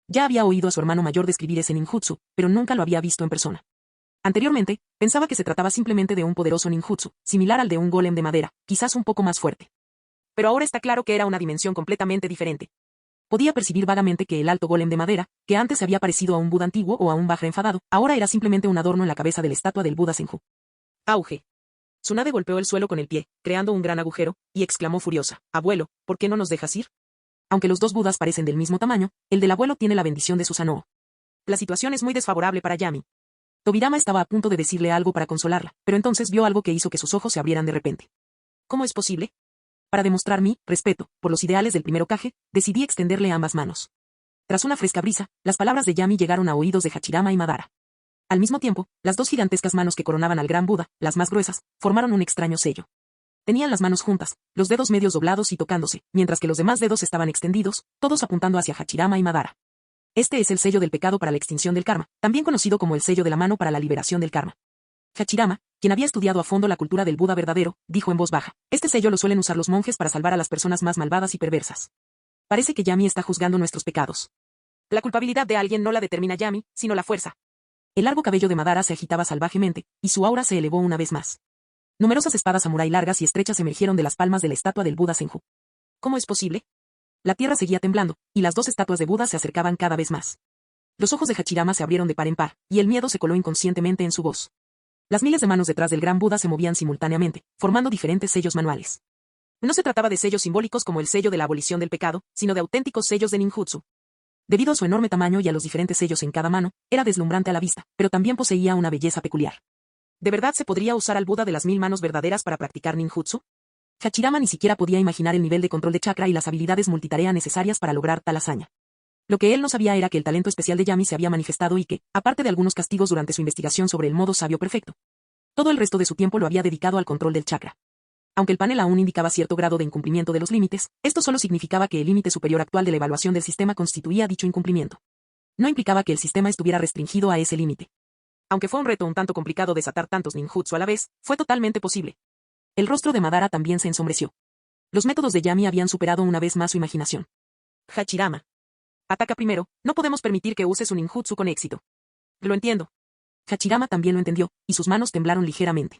Ya había oído a su hermano mayor describir ese ninjutsu, pero nunca lo había visto en persona. Anteriormente, pensaba que se trataba simplemente de un poderoso ninjutsu, similar al de un golem de madera, quizás un poco más fuerte. Pero ahora está claro que era una dimensión completamente diferente. Podía percibir vagamente que el alto golem de madera, que antes había parecido a un Buda antiguo o a un Vajra enfadado, ahora era simplemente un adorno en la cabeza de la estatua del Buda Senju. Auge. Tsunade golpeó el suelo con el pie, creando un gran agujero, y exclamó furiosa, «Abuelo, ¿por qué no nos dejas ir?» Aunque los dos Budas parecen del mismo tamaño, el del abuelo tiene la bendición de Susanoo. La situación es muy desfavorable para Yami. Tobirama estaba a punto de decirle algo para consolarla, pero entonces vio algo que hizo que sus ojos se abrieran de repente. ¿Cómo es posible? Para demostrar mi respeto por los ideales del primer Hokage, decidí extenderle ambas manos. Tras una fresca brisa, las palabras de Yami llegaron a oídos de Hachirama y Madara. Al mismo tiempo, las dos gigantescas manos que coronaban al gran Buda, las más gruesas, formaron un extraño sello. Tenían las manos juntas, los dedos medios doblados y tocándose, mientras que los demás dedos estaban extendidos, todos apuntando hacia Hachirama y Madara. Este es el sello del pecado para la extinción del karma, también conocido como el sello de la mano para la liberación del karma. Hachirama, quien había estudiado a fondo la cultura del Buda verdadero, dijo en voz baja, este sello lo suelen usar los monjes para salvar a las personas más malvadas y perversas. Parece que Yami está juzgando nuestros pecados. La culpabilidad de alguien no la determina Yami, sino la fuerza. El largo cabello de Madara se agitaba salvajemente, y su aura se elevó una vez más. Numerosas espadas samurái largas y estrechas emergieron de las palmas de la estatua del Buda Senju. ¿Cómo es posible? La tierra seguía temblando, y las dos estatuas de Buda se acercaban cada vez más. Los ojos de Hachirama se abrieron de par en par, y el miedo se coló inconscientemente en su voz. Las miles de manos detrás del gran Buda se movían simultáneamente, formando diferentes sellos manuales. No se trataba de sellos simbólicos como el sello de la abolición del pecado, sino de auténticos sellos de ninjutsu. Debido a su enorme tamaño y a los diferentes sellos en cada mano, era deslumbrante a la vista, pero también poseía una belleza peculiar. ¿De verdad se podría usar al Buda de las 1000 manos verdaderas para practicar ninjutsu? Hachirama ni siquiera podía imaginar el nivel de control de chakra y las habilidades multitarea necesarias para lograr tal hazaña. Lo que él no sabía era que el talento especial de Yami se había manifestado y que, aparte de algunos castigos durante su investigación sobre el modo sabio perfecto, todo el resto de su tiempo lo había dedicado al control del chakra. Aunque el panel aún indicaba cierto grado de incumplimiento de los límites, esto solo significaba que el límite superior actual de la evaluación del sistema constituía dicho incumplimiento. No implicaba que el sistema estuviera restringido a ese límite. Aunque fue un reto un tanto complicado desatar tantos ninjutsu a la vez, fue totalmente posible. El rostro de Madara también se ensombreció. Los métodos de Yami habían superado una vez más su imaginación. Hachirama. Ataca primero, no podemos permitir que use su ninjutsu con éxito. Lo entiendo. Hachirama también lo entendió, y sus manos temblaron ligeramente.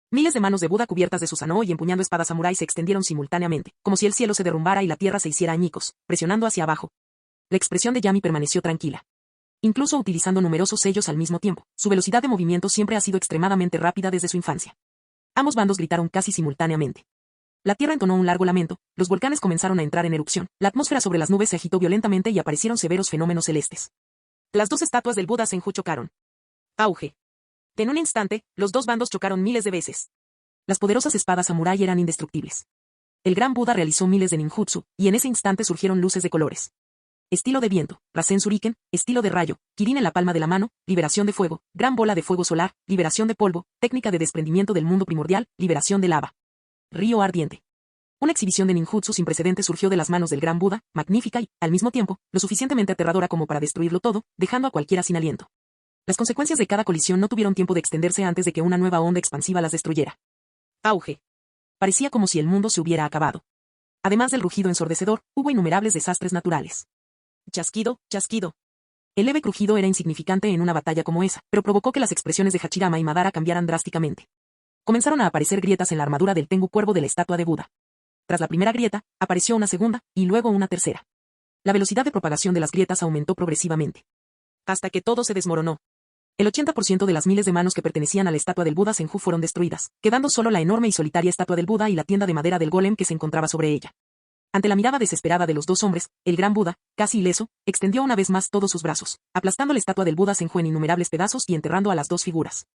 Miles de manos de Buda cubiertas de Susanoo y empuñando espadas samurái se extendieron simultáneamente, como si el cielo se derrumbara y la tierra se hiciera añicos, presionando hacia abajo. La expresión de Yami permaneció tranquila. Incluso utilizando numerosos sellos al mismo tiempo, su velocidad de movimiento siempre ha sido extremadamente rápida desde su infancia. Ambos bandos gritaron casi simultáneamente. La tierra entonó un largo lamento, los volcanes comenzaron a entrar en erupción, la atmósfera sobre las nubes se agitó violentamente y aparecieron severos fenómenos celestes. Las dos estatuas del Buda Senju chocaron. Auge. En un instante, los dos bandos chocaron miles de veces. Las poderosas espadas samurái eran indestructibles. El gran Buda realizó miles de ninjutsu, y en ese instante surgieron luces de colores. Estilo de viento, Rasen Shuriken, estilo de rayo, Kirin en la palma de la mano, liberación de fuego, gran bola de fuego solar, liberación de polvo, técnica de desprendimiento del mundo primordial, liberación de lava. Río ardiente. Una exhibición de ninjutsu sin precedentes surgió de las manos del gran Buda, magnífica y, al mismo tiempo, lo suficientemente aterradora como para destruirlo todo, dejando a cualquiera sin aliento. Las consecuencias de cada colisión no tuvieron tiempo de extenderse antes de que una nueva onda expansiva las destruyera. Auge. Parecía como si el mundo se hubiera acabado. Además del rugido ensordecedor, hubo innumerables desastres naturales. Chasquido, chasquido. El leve crujido era insignificante en una batalla como esa, pero provocó que las expresiones de Hachirama y Madara cambiaran drásticamente. Comenzaron a aparecer grietas en la armadura del Tengu Cuervo de la estatua de Buda. Tras la primera grieta, apareció una segunda, y luego una tercera. La velocidad de propagación de las grietas aumentó progresivamente. Hasta que todo se desmoronó. El 80% de las miles de manos que pertenecían a la estatua del Buda Senju fueron destruidas, quedando solo la enorme y solitaria estatua del Buda y la tienda de madera del golem que se encontraba sobre ella. Ante la mirada desesperada de los dos hombres, el gran Buda, casi ileso, extendió una vez más todos sus brazos, aplastando la estatua del Buda Senju en innumerables pedazos y enterrando a las dos figuras.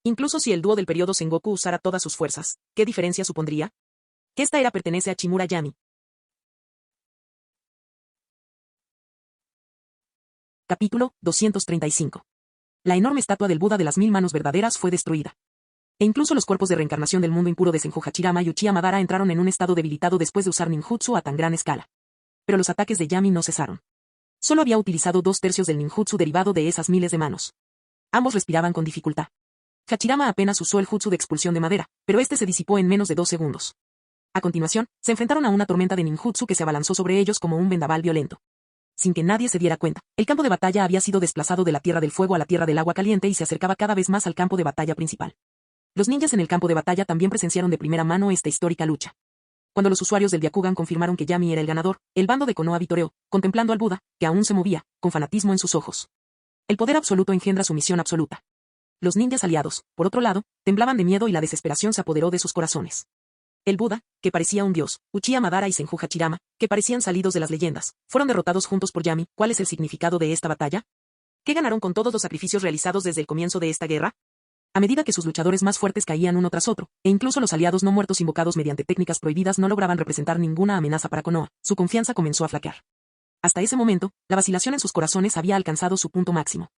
Incluso si el dúo del periodo Sengoku usara todas sus fuerzas, ¿qué diferencia supondría? Que esta era pertenece a Chimura Yami. Capítulo 235. La enorme estatua del Buda de las 1000 manos verdaderas fue destruida. E incluso los cuerpos de reencarnación del mundo impuro de Senju Hachirama y Uchiha Madara entraron en un estado debilitado después de usar ninjutsu a tan gran escala. Pero los ataques de Yami no cesaron. Solo había utilizado 2/3 del ninjutsu derivado de esas miles de manos. Ambos respiraban con dificultad. Hachirama apenas usó el jutsu de expulsión de madera, pero este se disipó en menos de 2 segundos. A continuación, se enfrentaron a una tormenta de ninjutsu que se abalanzó sobre ellos como un vendaval violento. Sin que nadie se diera cuenta, el campo de batalla había sido desplazado de la tierra del fuego a la tierra del agua caliente y se acercaba cada vez más al campo de batalla principal. Los ninjas en el campo de batalla también presenciaron de primera mano esta histórica lucha. Cuando los usuarios del Byakugan confirmaron que Yami era el ganador, el bando de Konoha vitoreó, contemplando al Buda, que aún se movía, con fanatismo en sus ojos. El poder absoluto engendra sumisión absoluta. Los ninjas aliados, por otro lado, temblaban de miedo y la desesperación se apoderó de sus corazones. El Buda, que parecía un dios, Uchiha Madara y Senju Hachirama, que parecían salidos de las leyendas, fueron derrotados juntos por Yami. ¿Cuál es el significado de esta batalla? ¿Qué ganaron con todos los sacrificios realizados desde el comienzo de esta guerra? A medida que sus luchadores más fuertes caían uno tras otro, e incluso los aliados no muertos invocados mediante técnicas prohibidas no lograban representar ninguna amenaza para Konoha, su confianza comenzó a flaquear. Hasta ese momento, la vacilación en sus corazones había alcanzado su punto máximo.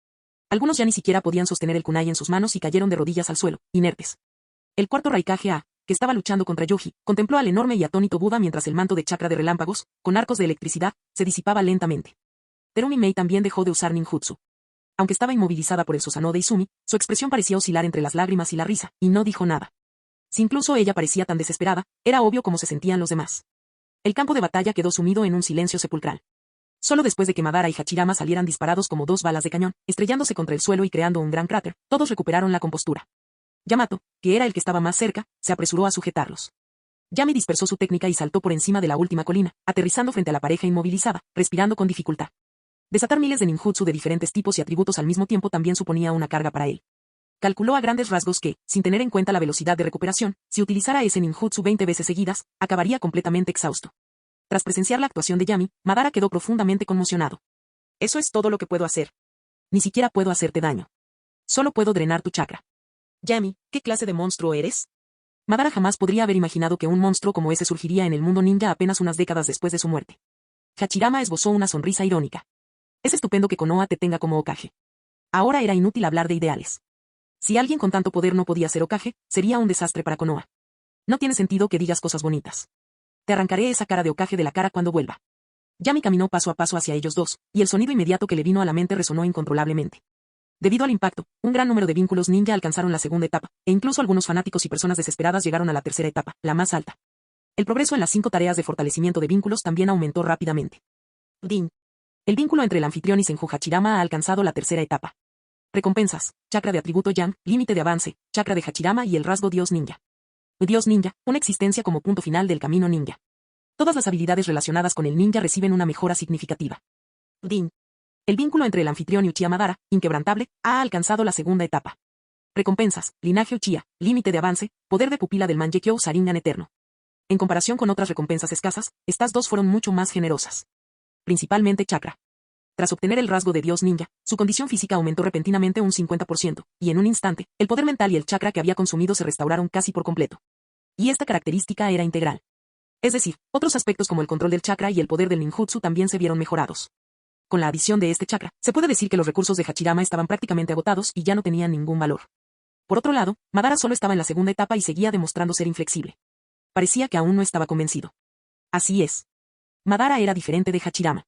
Algunos ya ni siquiera podían sostener el kunai en sus manos y cayeron de rodillas al suelo, inertes. El cuarto Raikage A, que estaba luchando contra Yoji, contempló al enorme y atónito Buda mientras el manto de chakra de relámpagos, con arcos de electricidad, se disipaba lentamente. Terumi Mei también dejó de usar ninjutsu. Aunque estaba inmovilizada por el Susanoo de Izumi, su expresión parecía oscilar entre las lágrimas y la risa, y no dijo nada. Si incluso ella parecía tan desesperada, era obvio cómo se sentían los demás. El campo de batalla quedó sumido en un silencio sepulcral. Solo después de que Madara y Hachirama salieran disparados como 2 balas de cañón, estrellándose contra el suelo y creando un gran cráter, todos recuperaron la compostura. Yamato, que era el que estaba más cerca, se apresuró a sujetarlos. Yami dispersó su técnica y saltó por encima de la última colina, aterrizando frente a la pareja inmovilizada, respirando con dificultad. Desatar miles de ninjutsu de diferentes tipos y atributos al mismo tiempo también suponía una carga para él. Calculó a grandes rasgos que, sin tener en cuenta la velocidad de recuperación, si utilizara ese ninjutsu 20 veces seguidas, acabaría completamente exhausto. Tras presenciar la actuación de Yami, Madara quedó profundamente conmocionado. Eso es todo lo que puedo hacer. Ni siquiera puedo hacerte daño. Solo puedo drenar tu chakra. Yami, ¿qué clase de monstruo eres? Madara jamás podría haber imaginado que un monstruo como ese surgiría en el mundo ninja apenas unas décadas después de su muerte. Hachirama esbozó una sonrisa irónica. Es estupendo que Konoha te tenga como Hokage. Ahora era inútil hablar de ideales. Si alguien con tanto poder no podía ser Hokage, sería un desastre para Konoha. No tiene sentido que digas cosas bonitas. Te arrancaré esa cara de Hokage de la cara cuando vuelva. Yami caminó paso a paso hacia ellos dos, y el sonido inmediato que le vino a la mente resonó incontrolablemente. Debido al impacto, un gran número de vínculos ninja alcanzaron la segunda etapa, e incluso algunos fanáticos y personas desesperadas llegaron a la tercera etapa, la más alta. El progreso en las 5 tareas de fortalecimiento de vínculos también aumentó rápidamente. Din. El vínculo entre el anfitrión y Senju Hachirama ha alcanzado la tercera etapa. Recompensas, chakra de atributo Yang, límite de avance, chakra de Hachirama y el rasgo Dios Ninja. Dios Ninja, una existencia como punto final del camino ninja. Todas las habilidades relacionadas con el ninja reciben una mejora significativa. Din. El vínculo entre el anfitrión y Uchiha Madara, inquebrantable, ha alcanzado la segunda etapa. Recompensas, linaje Uchiha, límite de avance, poder de pupila del Mangekyou Sharingan eterno. En comparación con otras recompensas escasas, estas dos fueron mucho más generosas. Principalmente chakra. Tras obtener el rasgo de Dios Ninja, su condición física aumentó repentinamente un 50%, y en un instante, el poder mental y el chakra que había consumido se restauraron casi por completo. Y esta característica era integral. Es decir, otros aspectos como el control del chakra y el poder del ninjutsu también se vieron mejorados. Con la adición de este chakra, se puede decir que los recursos de Hachirama estaban prácticamente agotados y ya no tenían ningún valor. Por otro lado, Madara solo estaba en la segunda etapa y seguía demostrando ser inflexible. Parecía que aún no estaba convencido. Así es. Madara era diferente de Hachirama.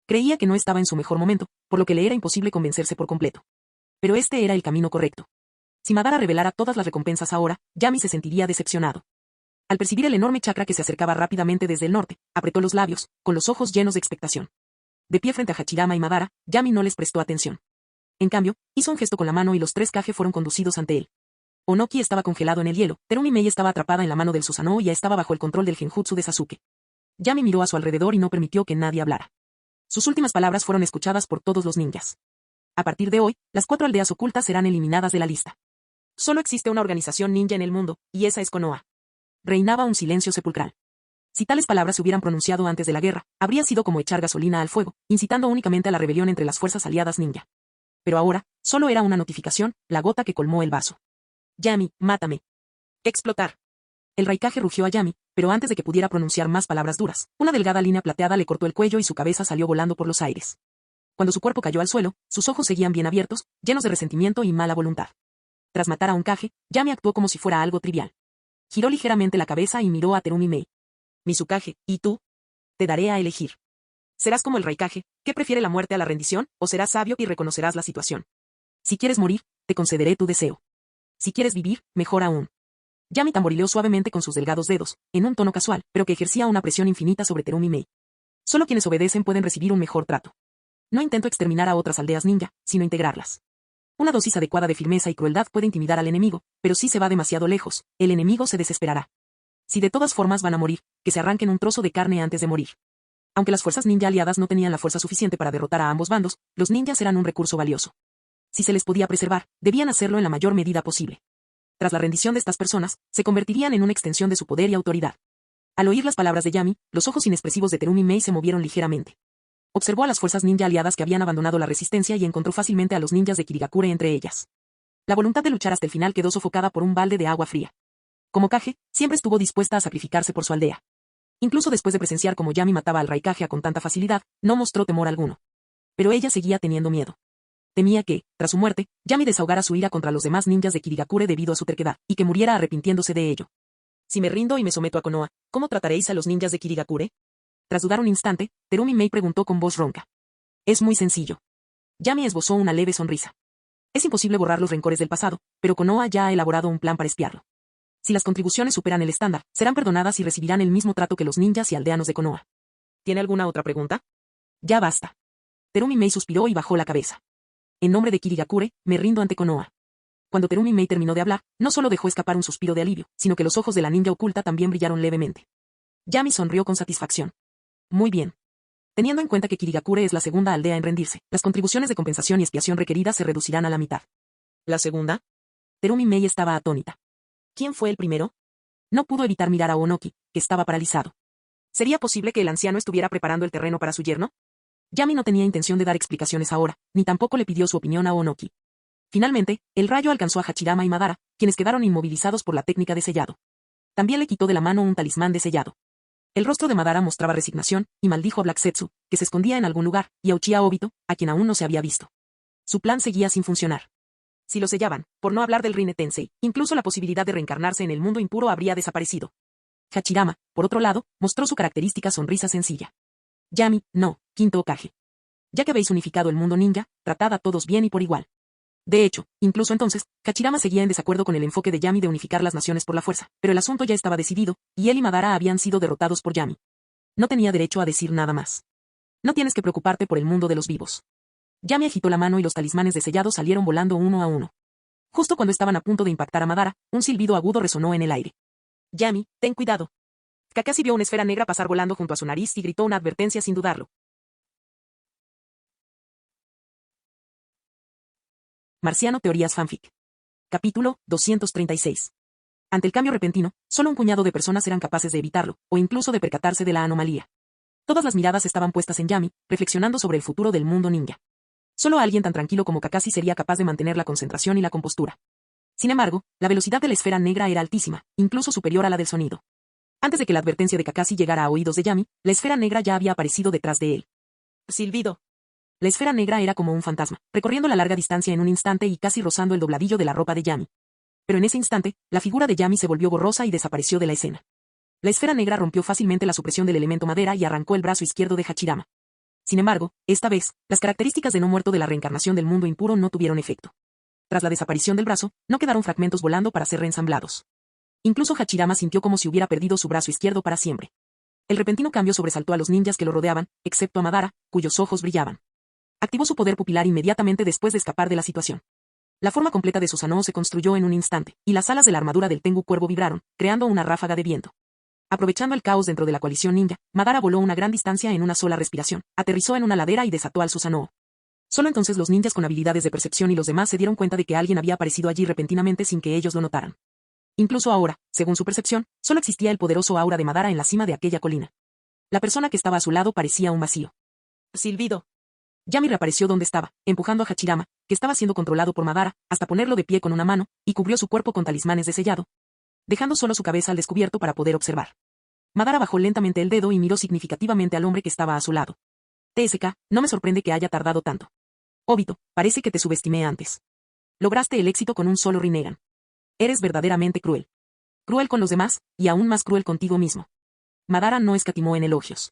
Creía que no estaba en su mejor momento, por lo que le era imposible convencerse por completo. Pero este era el camino correcto. Si Madara revelara todas las recompensas ahora, Yami se sentiría decepcionado. Al percibir el enorme chakra que se acercaba rápidamente desde el norte, apretó los labios, con los ojos llenos de expectación. De pie frente a Hachirama y Madara, Yami no les prestó atención. En cambio, hizo un gesto con la mano y los tres Kage fueron conducidos ante él. Onoki estaba congelado en el hielo, Terumi Mei estaba atrapada en la mano del Susanoo y ya estaba bajo el control del genjutsu de Sasuke. Yami miró a su alrededor y no permitió que nadie hablara. Sus últimas palabras fueron escuchadas por todos los ninjas. A partir de hoy, las 4 aldeas ocultas serán eliminadas de la lista. Solo existe una organización ninja en el mundo, y esa es Konoha. Reinaba un silencio sepulcral. Si tales palabras se hubieran pronunciado antes de la guerra, habría sido como echar gasolina al fuego, incitando únicamente a la rebelión entre las fuerzas aliadas ninja. Pero ahora, solo era una notificación, la gota que colmó el vaso. Yami, mátame. Explotar. El Raikage rugió a Yami, pero antes de que pudiera pronunciar más palabras duras, una delgada línea plateada le cortó el cuello y su cabeza salió volando por los aires. Cuando su cuerpo cayó al suelo, sus ojos seguían bien abiertos, llenos de resentimiento y mala voluntad. Tras matar a un Kage, Yami actuó como si fuera algo trivial. Giró ligeramente la cabeza y miró a Terumi Mei. Mizukage, ¿y tú? Te daré a elegir. Serás como el Raikage, que prefiere la muerte a la rendición, o serás sabio y reconocerás la situación. Si quieres morir, te concederé tu deseo. Si quieres vivir, mejor aún. Yami tamborileó suavemente con sus delgados dedos, en un tono casual, pero que ejercía una presión infinita sobre Terumi Mei. Solo quienes obedecen pueden recibir un mejor trato. No intento exterminar a otras aldeas ninja, sino integrarlas. Una dosis adecuada de firmeza y crueldad puede intimidar al enemigo, pero si se va demasiado lejos, el enemigo se desesperará. Si de todas formas van a morir, que se arranquen un trozo de carne antes de morir. Aunque las fuerzas ninja aliadas no tenían la fuerza suficiente para derrotar a ambos bandos, los ninjas eran un recurso valioso. Si se les podía preservar, debían hacerlo en la mayor medida posible. Tras la rendición de estas personas, se convertirían en una extensión de su poder y autoridad. Al oír las palabras de Yami, los ojos inexpresivos de Terumi Mei se movieron ligeramente. Observó a las fuerzas ninja aliadas que habían abandonado la resistencia y encontró fácilmente a los ninjas de Kirigakure entre ellas. La voluntad de luchar hasta el final quedó sofocada por un balde de agua fría. Como Kage, siempre estuvo dispuesta a sacrificarse por su aldea. Incluso después de presenciar cómo Yami mataba al Raikage con tanta facilidad, no mostró temor alguno. Pero ella seguía teniendo miedo. Temía que, tras su muerte, Yami desahogara su ira contra los demás ninjas de Kirigakure debido a su terquedad, y que muriera arrepintiéndose de ello. Si me rindo y me someto a Konoha, ¿cómo trataréis a los ninjas de Kirigakure? Tras dudar un instante, Terumi Mei preguntó con voz ronca. Es muy sencillo. Yami esbozó una leve sonrisa. Es imposible borrar los rencores del pasado, pero Konoha ya ha elaborado un plan para espiarlo. Si las contribuciones superan el estándar, serán perdonadas y recibirán el mismo trato que los ninjas y aldeanos de Konoha. ¿Tiene alguna otra pregunta? Ya basta. Terumi Mei suspiró y bajó la cabeza. En nombre de Kirigakure, me rindo ante Konoha. Cuando Terumi Mei terminó de hablar, no solo dejó escapar un suspiro de alivio, sino que los ojos de la ninja oculta también brillaron levemente. Yami sonrió con satisfacción. Muy bien. Teniendo en cuenta que Kirigakure es la segunda aldea en rendirse, las contribuciones de compensación y expiación requeridas se reducirán a la mitad. ¿La segunda? Terumi Mei estaba atónita. ¿Quién fue el primero? No pudo evitar mirar a Onoki, que estaba paralizado. ¿Sería posible que el anciano estuviera preparando el terreno para su yerno? Yami no tenía intención de dar explicaciones ahora, ni tampoco le pidió su opinión a Onoki. Finalmente, el rayo alcanzó a Hachirama y Madara, quienes quedaron inmovilizados por la técnica de sellado. También le quitó de la mano un talismán de sellado. El rostro de Madara mostraba resignación, y maldijo a Black Zetsu, que se escondía en algún lugar, y a Uchiha Obito, a quien aún no se había visto. Su plan seguía sin funcionar. Si lo sellaban, por no hablar del Rinne Tensei, incluso la posibilidad de reencarnarse en el mundo impuro habría desaparecido. Hachirama, por otro lado, mostró su característica sonrisa sencilla. Yami, no, quinto Hokage. Ya que habéis unificado el mundo ninja, tratad a todos bien y por igual. De hecho, incluso entonces, Hachirama seguía en desacuerdo con el enfoque de Yami de unificar las naciones por la fuerza, pero el asunto ya estaba decidido, y él y Madara habían sido derrotados por Yami. No tenía derecho a decir nada más. No tienes que preocuparte por el mundo de los vivos. Yami agitó la mano y los talismanes de sellado salieron volando uno a uno. Justo cuando estaban a punto de impactar a Madara, un silbido agudo resonó en el aire. Yami, ten cuidado. Kakashi vio una esfera negra pasar volando junto a su nariz y gritó una advertencia sin dudarlo. Marciano Teorías Fanfic. Capítulo 236. Ante el cambio repentino, solo un puñado de personas eran capaces de evitarlo, o incluso de percatarse de la anomalía. Todas las miradas estaban puestas en Yami, reflexionando sobre el futuro del mundo ninja. Solo alguien tan tranquilo como Kakashi sería capaz de mantener la concentración y la compostura. Sin embargo, la velocidad de la esfera negra era altísima, incluso superior a la del sonido. Antes de que la advertencia de Kakashi llegara a oídos de Yami, la esfera negra ya había aparecido detrás de él. Silbido. La esfera negra era como un fantasma, recorriendo la larga distancia en un instante y casi rozando el dobladillo de la ropa de Yami. Pero en ese instante, la figura de Yami se volvió borrosa y desapareció de la escena. La esfera negra rompió fácilmente la supresión del elemento madera y arrancó el brazo izquierdo de Hachirama. Sin embargo, esta vez, las características de no muerto de la reencarnación del mundo impuro no tuvieron efecto. Tras la desaparición del brazo, no quedaron fragmentos volando para ser reensamblados. Incluso Hachirama sintió como si hubiera perdido su brazo izquierdo para siempre. El repentino cambio sobresaltó a los ninjas que lo rodeaban, excepto a Madara, cuyos ojos brillaban. Activó su poder pupilar inmediatamente después de escapar de la situación. La forma completa de Susanoo se construyó en un instante, y las alas de la armadura del Tengu Cuervo vibraron, creando una ráfaga de viento. Aprovechando el caos dentro de la coalición ninja, Madara voló una gran distancia en una sola respiración, aterrizó en una ladera y desató al Susanoo. Solo entonces los ninjas con habilidades de percepción y los demás se dieron cuenta de que alguien había aparecido allí repentinamente sin que ellos lo notaran. Incluso ahora, según su percepción, solo existía el poderoso aura de Madara en la cima de aquella colina. La persona que estaba a su lado parecía un vacío. Silbido. Yami reapareció donde estaba, empujando a Hachirama, que estaba siendo controlado por Madara, hasta ponerlo de pie con una mano, y cubrió su cuerpo con talismanes de sellado, dejando solo su cabeza al descubierto para poder observar. Madara bajó lentamente el dedo y miró significativamente al hombre que estaba a su lado. TSK, no me sorprende que haya tardado tanto. Obito, parece que te subestimé antes. Lograste el éxito con un solo Rinnegan. Eres verdaderamente cruel. Cruel con los demás, y aún más cruel contigo mismo. Madara no escatimó en elogios.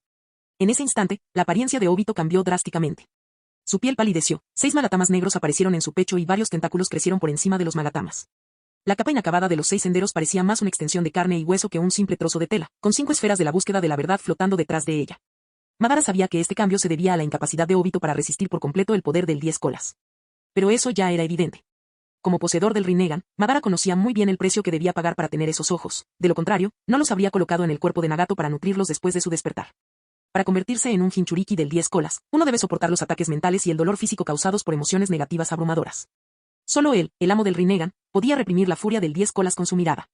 En ese instante, la apariencia de Obito cambió drásticamente. Su piel palideció, 6 magatamas negros aparecieron en su pecho y varios tentáculos crecieron por encima de los magatamas. La capa inacabada de los 6 senderos parecía más una extensión de carne y hueso que un simple trozo de tela, con 5 esferas de la búsqueda de la verdad flotando detrás de ella. Madara sabía que este cambio se debía a la incapacidad de Obito para resistir por completo el poder del 10 colas. Pero eso ya era evidente. Como poseedor del Rinnegan, Madara conocía muy bien el precio que debía pagar para tener esos ojos, de lo contrario, no los habría colocado en el cuerpo de Nagato para nutrirlos después de su despertar. Para convertirse en un Jinchuriki del 10 colas, uno debe soportar los ataques mentales y el dolor físico causados por emociones negativas abrumadoras. Solo él, el amo del Rinnegan, podía reprimir la furia del 10 colas con su mirada.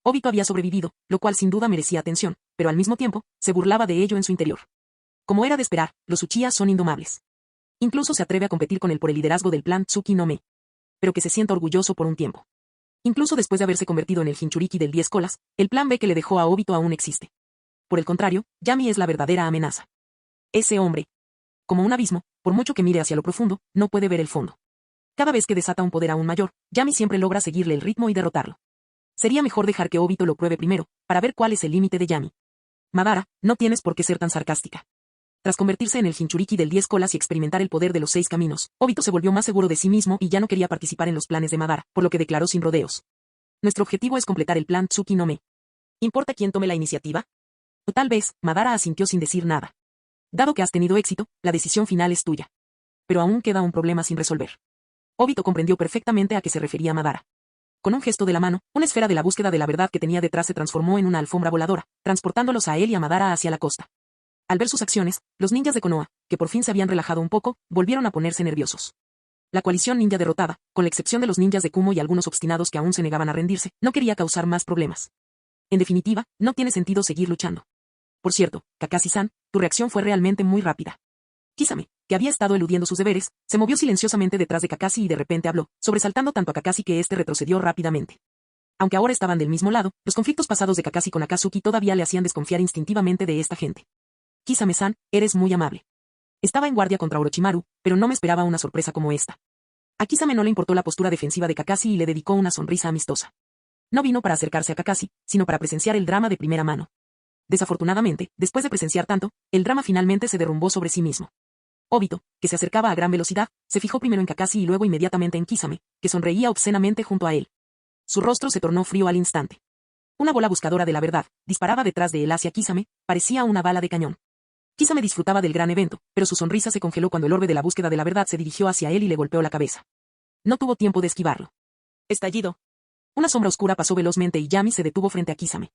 Obito había sobrevivido, lo cual sin duda merecía atención, pero al mismo tiempo, se burlaba de ello en su interior. Como era de esperar, los Uchiha son indomables. Incluso se atreve a competir con él por el liderazgo del plan Tsuki no Me. Pero que se sienta orgulloso por un tiempo. Incluso después de haberse convertido en el Jinchuriki del 10 colas, el plan B que le dejó a Obito aún existe. Por el contrario, Yami es la verdadera amenaza. Ese hombre, como un abismo, por mucho que mire hacia lo profundo, no puede ver el fondo. Cada vez que desata un poder aún mayor, Yami siempre logra seguirle el ritmo y derrotarlo. Sería mejor dejar que Obito lo pruebe primero, para ver cuál es el límite de Yami. Madara, no tienes por qué ser tan sarcástica. Tras convertirse en el Jinchuriki del 10 colas y experimentar el poder de los 6 caminos, Obito se volvió más seguro de sí mismo y ya no quería participar en los planes de Madara, por lo que declaró sin rodeos. Nuestro objetivo es completar el plan Tsuki no Me. ¿Importa quién tome la iniciativa? O tal vez, Madara asintió sin decir nada. Dado que has tenido éxito, la decisión final es tuya. Pero aún queda un problema sin resolver. Obito comprendió perfectamente a qué se refería Madara. Con un gesto de la mano, una esfera de la búsqueda de la verdad que tenía detrás se transformó en una alfombra voladora, transportándolos a él y a Madara hacia la costa. Al ver sus acciones, los ninjas de Konoha, que por fin se habían relajado un poco, volvieron a ponerse nerviosos. La coalición ninja derrotada, con la excepción de los ninjas de Kumo y algunos obstinados que aún se negaban a rendirse, no quería causar más problemas. En definitiva, no tiene sentido seguir luchando. Por cierto, Kakashi-san, tu reacción fue realmente muy rápida. Kisame, que había estado eludiendo sus deberes, se movió silenciosamente detrás de Kakashi y de repente habló, sobresaltando tanto a Kakashi que éste retrocedió rápidamente. Aunque ahora estaban del mismo lado, los conflictos pasados de Kakashi con Akatsuki todavía le hacían desconfiar instintivamente de esta gente. Kisame-san, eres muy amable. Estaba en guardia contra Orochimaru, pero no me esperaba una sorpresa como esta. A Kisame no le importó la postura defensiva de Kakashi y le dedicó una sonrisa amistosa. No vino para acercarse a Kakashi, sino para presenciar el drama de primera mano. Desafortunadamente, después de presenciar tanto, el drama finalmente se derrumbó sobre sí mismo. Obito, que se acercaba a gran velocidad, se fijó primero en Kakashi y luego inmediatamente en Kisame, que sonreía obscenamente junto a él. Su rostro se tornó frío al instante. Una bola buscadora de la verdad, disparaba detrás de él hacia Kisame, parecía una bala de cañón. Kisame disfrutaba del gran evento, pero su sonrisa se congeló cuando el orbe de la búsqueda de la verdad se dirigió hacia él y le golpeó la cabeza. No tuvo tiempo de esquivarlo. Estallido. Una sombra oscura pasó velozmente y Yami se detuvo frente a Kisame.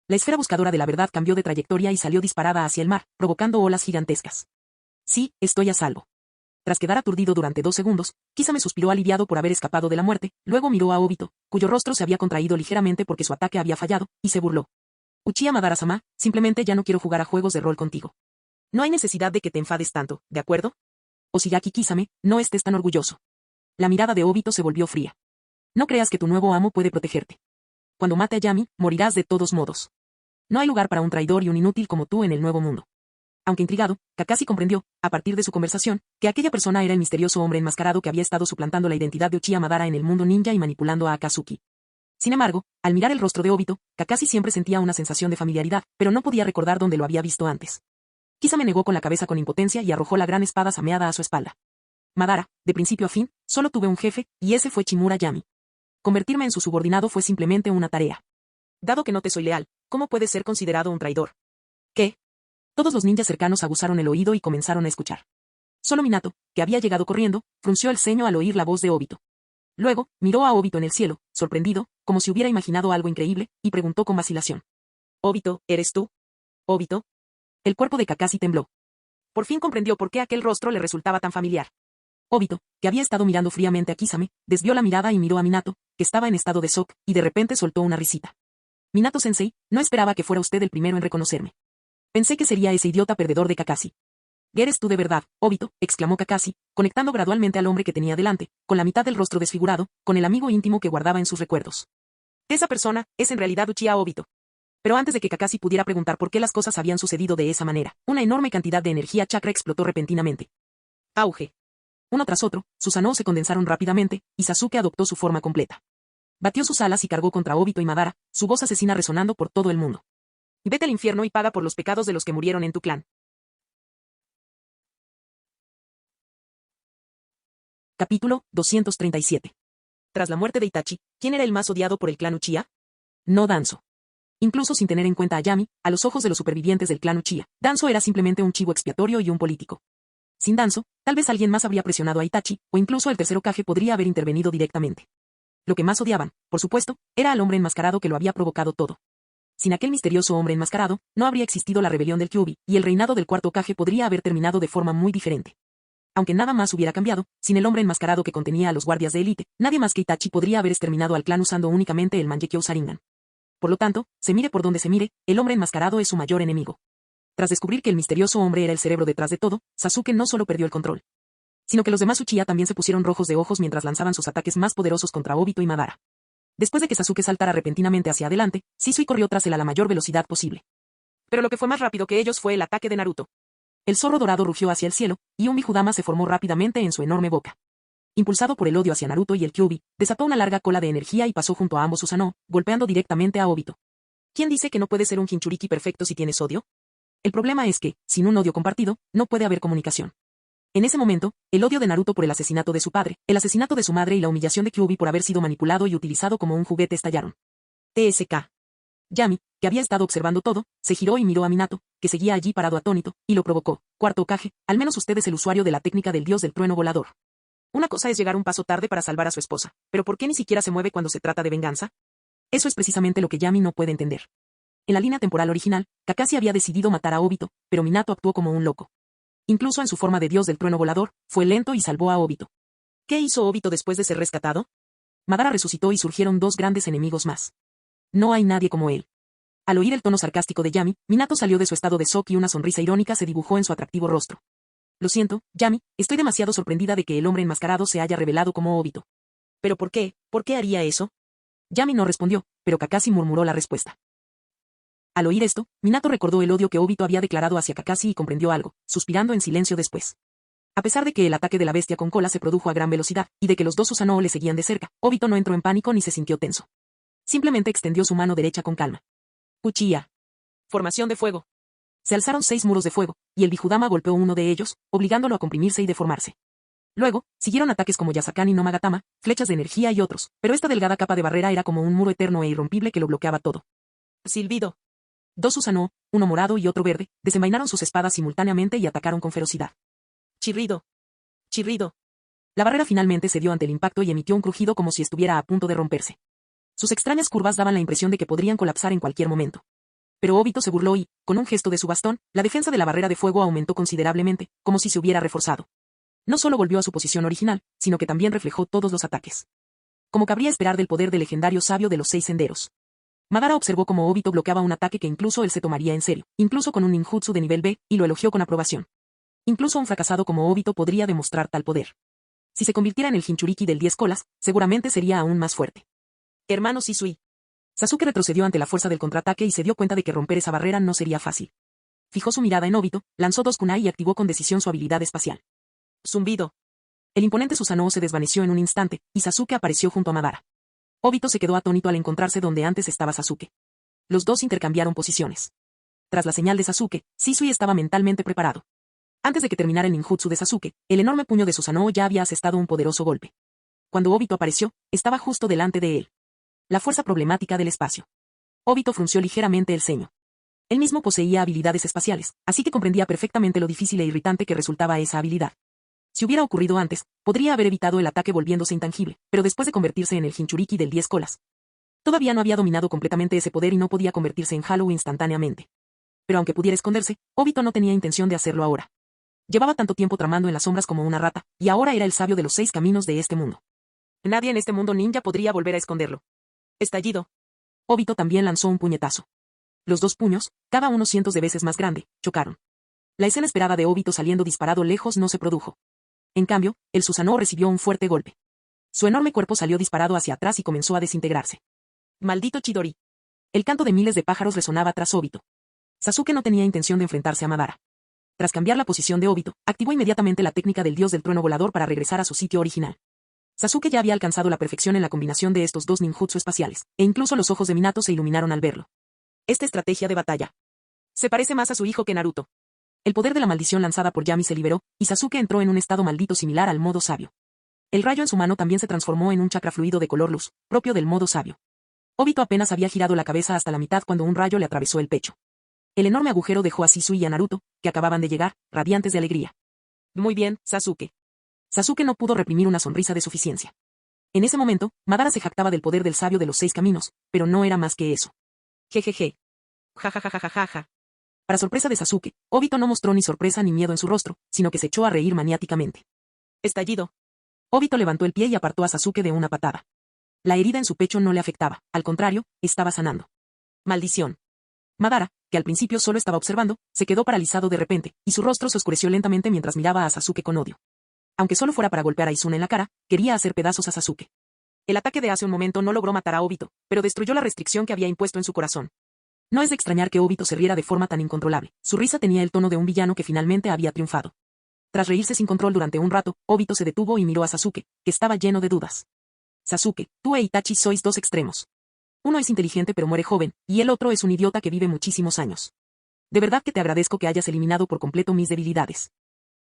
La esfera buscadora de la verdad cambió de trayectoria y salió disparada hacia el mar, provocando olas gigantescas. Sí, estoy a salvo. Tras quedar aturdido durante 2 segundos, Kisame suspiró aliviado por haber escapado de la muerte, luego miró a Obito, cuyo rostro se había contraído ligeramente porque su ataque había fallado, y se burló. Uchiha Madara-sama, simplemente ya no quiero jugar a juegos de rol contigo. No hay necesidad de que te enfades tanto, ¿de acuerdo? Oshigaki Kisame, no estés tan orgulloso. La mirada de Obito se volvió fría. No creas que tu nuevo amo puede protegerte. Cuando mate a Yami, morirás de todos modos. No hay lugar para un traidor y un inútil como tú en el Nuevo Mundo. Aunque intrigado, Kakashi comprendió, a partir de su conversación, que aquella persona era el misterioso hombre enmascarado que había estado suplantando la identidad de Uchiha Madara en el mundo ninja y manipulando a Akatsuki. Sin embargo, al mirar el rostro de Obito, Kakashi siempre sentía una sensación de familiaridad, pero no podía recordar dónde lo había visto antes. Kisame negó con la cabeza con impotencia y arrojó la gran espada sameada a su espalda. Madara, de principio a fin, solo tuve un jefe, y ese fue Chimura Yami. Convertirme en su subordinado fue simplemente una tarea. Dado que no te soy leal, ¿cómo puedes ser considerado un traidor? ¿Qué? Todos los ninjas cercanos aguzaron el oído y comenzaron a escuchar. Solo Minato, que había llegado corriendo, frunció el ceño al oír la voz de Obito. Luego, miró a Obito en el cielo, sorprendido, como si hubiera imaginado algo increíble, y preguntó con vacilación. «Obito, ¿eres tú? ¿Obito?» El cuerpo de Kakashi tembló. Por fin comprendió por qué aquel rostro le resultaba tan familiar. Obito, que había estado mirando fríamente a Kisame, desvió la mirada y miró a Minato, que estaba en estado de shock, y de repente soltó una risita. «Minato-sensei, no esperaba que fuera usted el primero en reconocerme. Pensé que sería ese idiota perdedor de Kakashi». «¿Eres tú de verdad, Obito?», exclamó Kakashi, conectando gradualmente al hombre que tenía delante, con la mitad del rostro desfigurado, con el amigo íntimo que guardaba en sus recuerdos. Esa persona es en realidad Uchiha Obito. Pero antes de que Kakashi pudiera preguntar por qué las cosas habían sucedido de esa manera, una enorme cantidad de energía chakra explotó repentinamente. Auge. Uno tras otro, sus Sanoo se condensaron rápidamente, y Sasuke adoptó su forma completa. Batió sus alas y cargó contra Obito y Madara, su voz asesina resonando por todo el mundo. Vete al infierno y paga por los pecados de los que murieron en tu clan. Capítulo 237. Tras la muerte de Itachi, ¿quién era el más odiado por el clan Uchiha? No Danzo. Incluso sin tener en cuenta a Yami, a los ojos de los supervivientes del clan Uchiha, Danzo era simplemente un chivo expiatorio y un político. Sin Danzo, tal vez alguien más habría presionado a Itachi, o incluso el tercer Hokage podría haber intervenido directamente. Lo que más odiaban, por supuesto, era al hombre enmascarado que lo había provocado todo. Sin aquel misterioso hombre enmascarado, no habría existido la rebelión del Kyuubi, y el reinado del cuarto Hokage podría haber terminado de forma muy diferente. Aunque nada más hubiera cambiado, sin el hombre enmascarado que contenía a los guardias de élite, nadie más que Itachi podría haber exterminado al clan usando únicamente el Mangekyou Sharingan. Por lo tanto, se mire por donde se mire, el hombre enmascarado es su mayor enemigo. Tras descubrir que el misterioso hombre era el cerebro detrás de todo, Sasuke no solo perdió el control, sino que los demás Uchiha también se pusieron rojos de ojos mientras lanzaban sus ataques más poderosos contra Obito y Madara. Después de que Sasuke saltara repentinamente hacia adelante, Shisui corrió tras él a la mayor velocidad posible. Pero lo que fue más rápido que ellos fue el ataque de Naruto. El zorro dorado rugió hacia el cielo, y un Bigudama se formó rápidamente en su enorme boca. Impulsado por el odio hacia Naruto y el Kyuubi, desató una larga cola de energía y pasó junto a ambos Susanoo, golpeando directamente a Obito. ¿Quién dice que no puede ser un Jinchuriki perfecto si tienes odio? El problema es que, sin un odio compartido, no puede haber comunicación. En ese momento, el odio de Naruto por el asesinato de su padre, el asesinato de su madre y la humillación de Kyuubi por haber sido manipulado y utilizado como un juguete estallaron. TSK. Yami, que había estado observando todo, se giró y miró a Minato, que seguía allí parado atónito, y lo provocó. Cuarto Hokage, al menos usted es el usuario de la técnica del dios del trueno volador. Una cosa es llegar un paso tarde para salvar a su esposa, pero ¿por qué ni siquiera se mueve cuando se trata de venganza? Eso es precisamente lo que Yami no puede entender. En la línea temporal original, Kakashi había decidido matar a Obito, pero Minato actuó como un loco. Incluso en su forma de dios del trueno volador, fue lento y salvó a Obito. ¿Qué hizo Obito después de ser rescatado? Madara resucitó y surgieron dos grandes enemigos más. No hay nadie como él. Al oír el tono sarcástico de Yami, Minato salió de su estado de shock y una sonrisa irónica se dibujó en su atractivo rostro. Lo siento, Yami, estoy demasiado sorprendida de que el hombre enmascarado se haya revelado como Obito. ¿Pero por qué? ¿Por qué haría eso? Yami no respondió, pero Kakashi murmuró la respuesta. Al oír esto, Minato recordó el odio que Obito había declarado hacia Kakashi y comprendió algo, suspirando en silencio después. A pesar de que el ataque de la bestia con cola se produjo a gran velocidad, y de que los dos Susanoo le seguían de cerca, Obito no entró en pánico ni se sintió tenso. Simplemente extendió su mano derecha con calma. Uchiha. Formación de fuego. Se alzaron 6 muros de fuego, y el Bigudama golpeó uno de ellos, obligándolo a comprimirse y deformarse. Luego, siguieron ataques como Yasakani no Magatama, flechas de energía y otros, pero esta delgada capa de barrera era como un muro eterno e irrompible que lo bloqueaba todo. Silbido. 2 Susanoo, uno morado y otro verde, desenvainaron sus espadas simultáneamente y atacaron con ferocidad. Chirrido. Chirrido. La barrera finalmente cedió ante el impacto y emitió un crujido como si estuviera a punto de romperse. Sus extrañas curvas daban la impresión de que podrían colapsar en cualquier momento. Pero Obito se burló y, con un gesto de su bastón, la defensa de la barrera de fuego aumentó considerablemente, como si se hubiera reforzado. No solo volvió a su posición original, sino que también reflejó todos los ataques. Como cabría esperar del poder del legendario sabio de los 6 senderos. Madara observó cómo Obito bloqueaba un ataque que incluso él se tomaría en serio, incluso con un ninjutsu de nivel B, y lo elogió con aprobación. Incluso un fracasado como Obito podría demostrar tal poder. Si se convirtiera en el Jinchuriki del 10 colas, seguramente sería aún más fuerte. Hermano Shisui. Sasuke retrocedió ante la fuerza del contraataque y se dio cuenta de que romper esa barrera no sería fácil. Fijó su mirada en Obito, lanzó dos kunai y activó con decisión su habilidad espacial. Zumbido. El imponente Susanoo se desvaneció en un instante, y Sasuke apareció junto a Madara. Obito se quedó atónito al encontrarse donde antes estaba Sasuke. Los dos intercambiaron posiciones. Tras la señal de Sasuke, Shisui estaba mentalmente preparado. Antes de que terminara el ninjutsu de Sasuke, el enorme puño de Susanoo ya había asestado un poderoso golpe. Cuando Obito apareció, estaba justo delante de él. La fuerza problemática del espacio. Obito frunció ligeramente el ceño. Él mismo poseía habilidades espaciales, así que comprendía perfectamente lo difícil e irritante que resultaba esa habilidad. Si hubiera ocurrido antes, podría haber evitado el ataque volviéndose intangible, pero después de convertirse en el Jinchuriki del 10 colas. Todavía no había dominado completamente ese poder y no podía convertirse en Hollow instantáneamente. Pero aunque pudiera esconderse, Obito no tenía intención de hacerlo ahora. Llevaba tanto tiempo tramando en las sombras como una rata, y ahora era el sabio de los 6 caminos de este mundo. Nadie en este mundo ninja podría volver a esconderlo. Estallido. Obito también lanzó un puñetazo. Los dos puños, cada uno cientos de veces más grande, chocaron. La escena esperada de Obito saliendo disparado lejos no se produjo. En cambio, el Susanoo recibió un fuerte golpe. Su enorme cuerpo salió disparado hacia atrás y comenzó a desintegrarse. ¡Maldito Chidori! El canto de miles de pájaros resonaba tras Obito. Sasuke no tenía intención de enfrentarse a Madara. Tras cambiar la posición de Obito, activó inmediatamente la técnica del dios del trueno volador para regresar a su sitio original. Sasuke ya había alcanzado la perfección en la combinación de estos dos ninjutsu espaciales, e incluso los ojos de Minato se iluminaron al verlo. Esta estrategia de batalla se parece más a su hijo que Naruto. El poder de la maldición lanzada por Yami se liberó, y Sasuke entró en un estado maldito similar al modo sabio. El rayo en su mano también se transformó en un chakra fluido de color luz, propio del modo sabio. Obito apenas había girado la cabeza hasta la mitad cuando un rayo le atravesó el pecho. El enorme agujero dejó a Shisui y a Naruto, que acababan de llegar, radiantes de alegría. Muy bien, Sasuke. Sasuke no pudo reprimir una sonrisa de suficiencia. En ese momento, Madara se jactaba del poder del sabio de los 6 caminos, pero no era más que eso. Jejeje. Jajajajajaja. Para sorpresa de Sasuke, Obito no mostró ni sorpresa ni miedo en su rostro, sino que se echó a reír maniáticamente. Estallido. Obito levantó el pie y apartó a Sasuke de una patada. La herida en su pecho no le afectaba, al contrario, estaba sanando. Maldición. Madara, que al principio solo estaba observando, se quedó paralizado de repente, y su rostro se oscureció lentamente mientras miraba a Sasuke con odio. Aunque solo fuera para golpear a Izuna en la cara, quería hacer pedazos a Sasuke. El ataque de hace un momento no logró matar a Obito, pero destruyó la restricción que había impuesto en su corazón. No es de extrañar que Obito se riera de forma tan incontrolable. Su risa tenía el tono de un villano que finalmente había triunfado. Tras reírse sin control durante un rato, Obito se detuvo y miró a Sasuke, que estaba lleno de dudas. Sasuke, tú e Itachi sois dos extremos. Uno es inteligente pero muere joven, y el otro es un idiota que vive muchísimos años. De verdad que te agradezco que hayas eliminado por completo mis debilidades.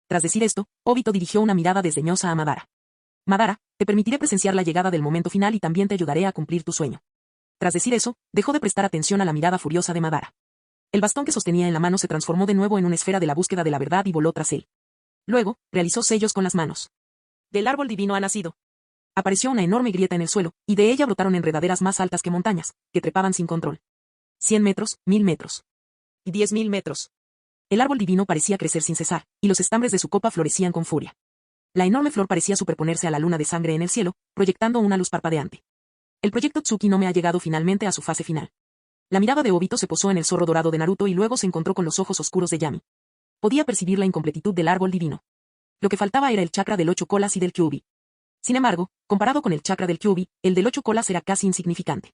Tras decir esto, Obito dirigió una mirada desdeñosa a Madara. Madara, te permitiré presenciar la llegada del momento final y también te ayudaré a cumplir tu sueño. Tras decir eso, dejó de prestar atención a la mirada furiosa de Madara. El bastón que sostenía en la mano se transformó de nuevo en una esfera de la búsqueda de la verdad y voló tras él. Luego, realizó sellos con las manos. Del árbol divino ha nacido. Apareció una enorme grieta en el suelo, y de ella brotaron enredaderas más altas que montañas, que trepaban sin control. 100 metros, 1000 metros. Y 10.000 metros. El árbol divino parecía crecer sin cesar, y los estambres de su copa florecían con furia. La enorme flor parecía superponerse a la luna de sangre en el cielo, proyectando una luz parpadeante. El proyecto Tsuki no me ha llegado finalmente a su fase final. La mirada de Obito se posó en el zorro dorado de Naruto y luego se encontró con los ojos oscuros de Yami. Podía percibir la incompletitud del árbol divino. Lo que faltaba era el chakra del 8 colas y del Kyuubi. Sin embargo, comparado con el chakra del Kyuubi, el del 8 colas era casi insignificante.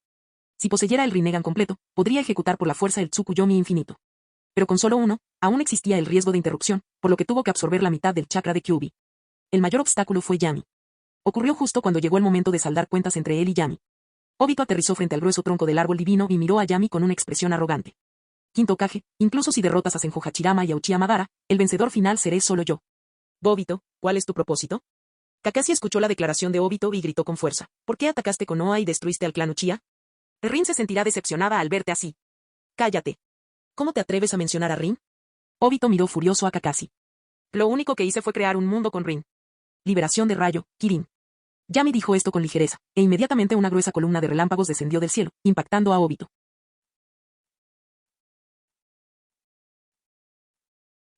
Si poseyera el Rinnegan completo, podría ejecutar por la fuerza el Tsukuyomi infinito. Pero con solo uno, aún existía el riesgo de interrupción, por lo que tuvo que absorber la mitad del chakra de Kyuubi. El mayor obstáculo fue Yami. Ocurrió justo cuando llegó el momento de saldar cuentas entre él y Yami. Obito aterrizó frente al grueso tronco del árbol divino y miró a Yami con una expresión arrogante. Quinto Hokage, incluso si derrotas a Senju Hachirama y a Uchiha Madara, el vencedor final seré solo yo. Obito, ¿cuál es tu propósito? Kakashi escuchó la declaración de Obito y gritó con fuerza. ¿Por qué atacaste con Konoha y destruiste al clan Uchiha? Rin se sentirá decepcionada al verte así. Cállate. ¿Cómo te atreves a mencionar a Rin? Obito miró furioso a Kakashi. Lo único que hice fue crear un mundo con Rin. Liberación de rayo, Kirin. Yami dijo esto con ligereza, e inmediatamente una gruesa columna de relámpagos descendió del cielo, impactando a Obito.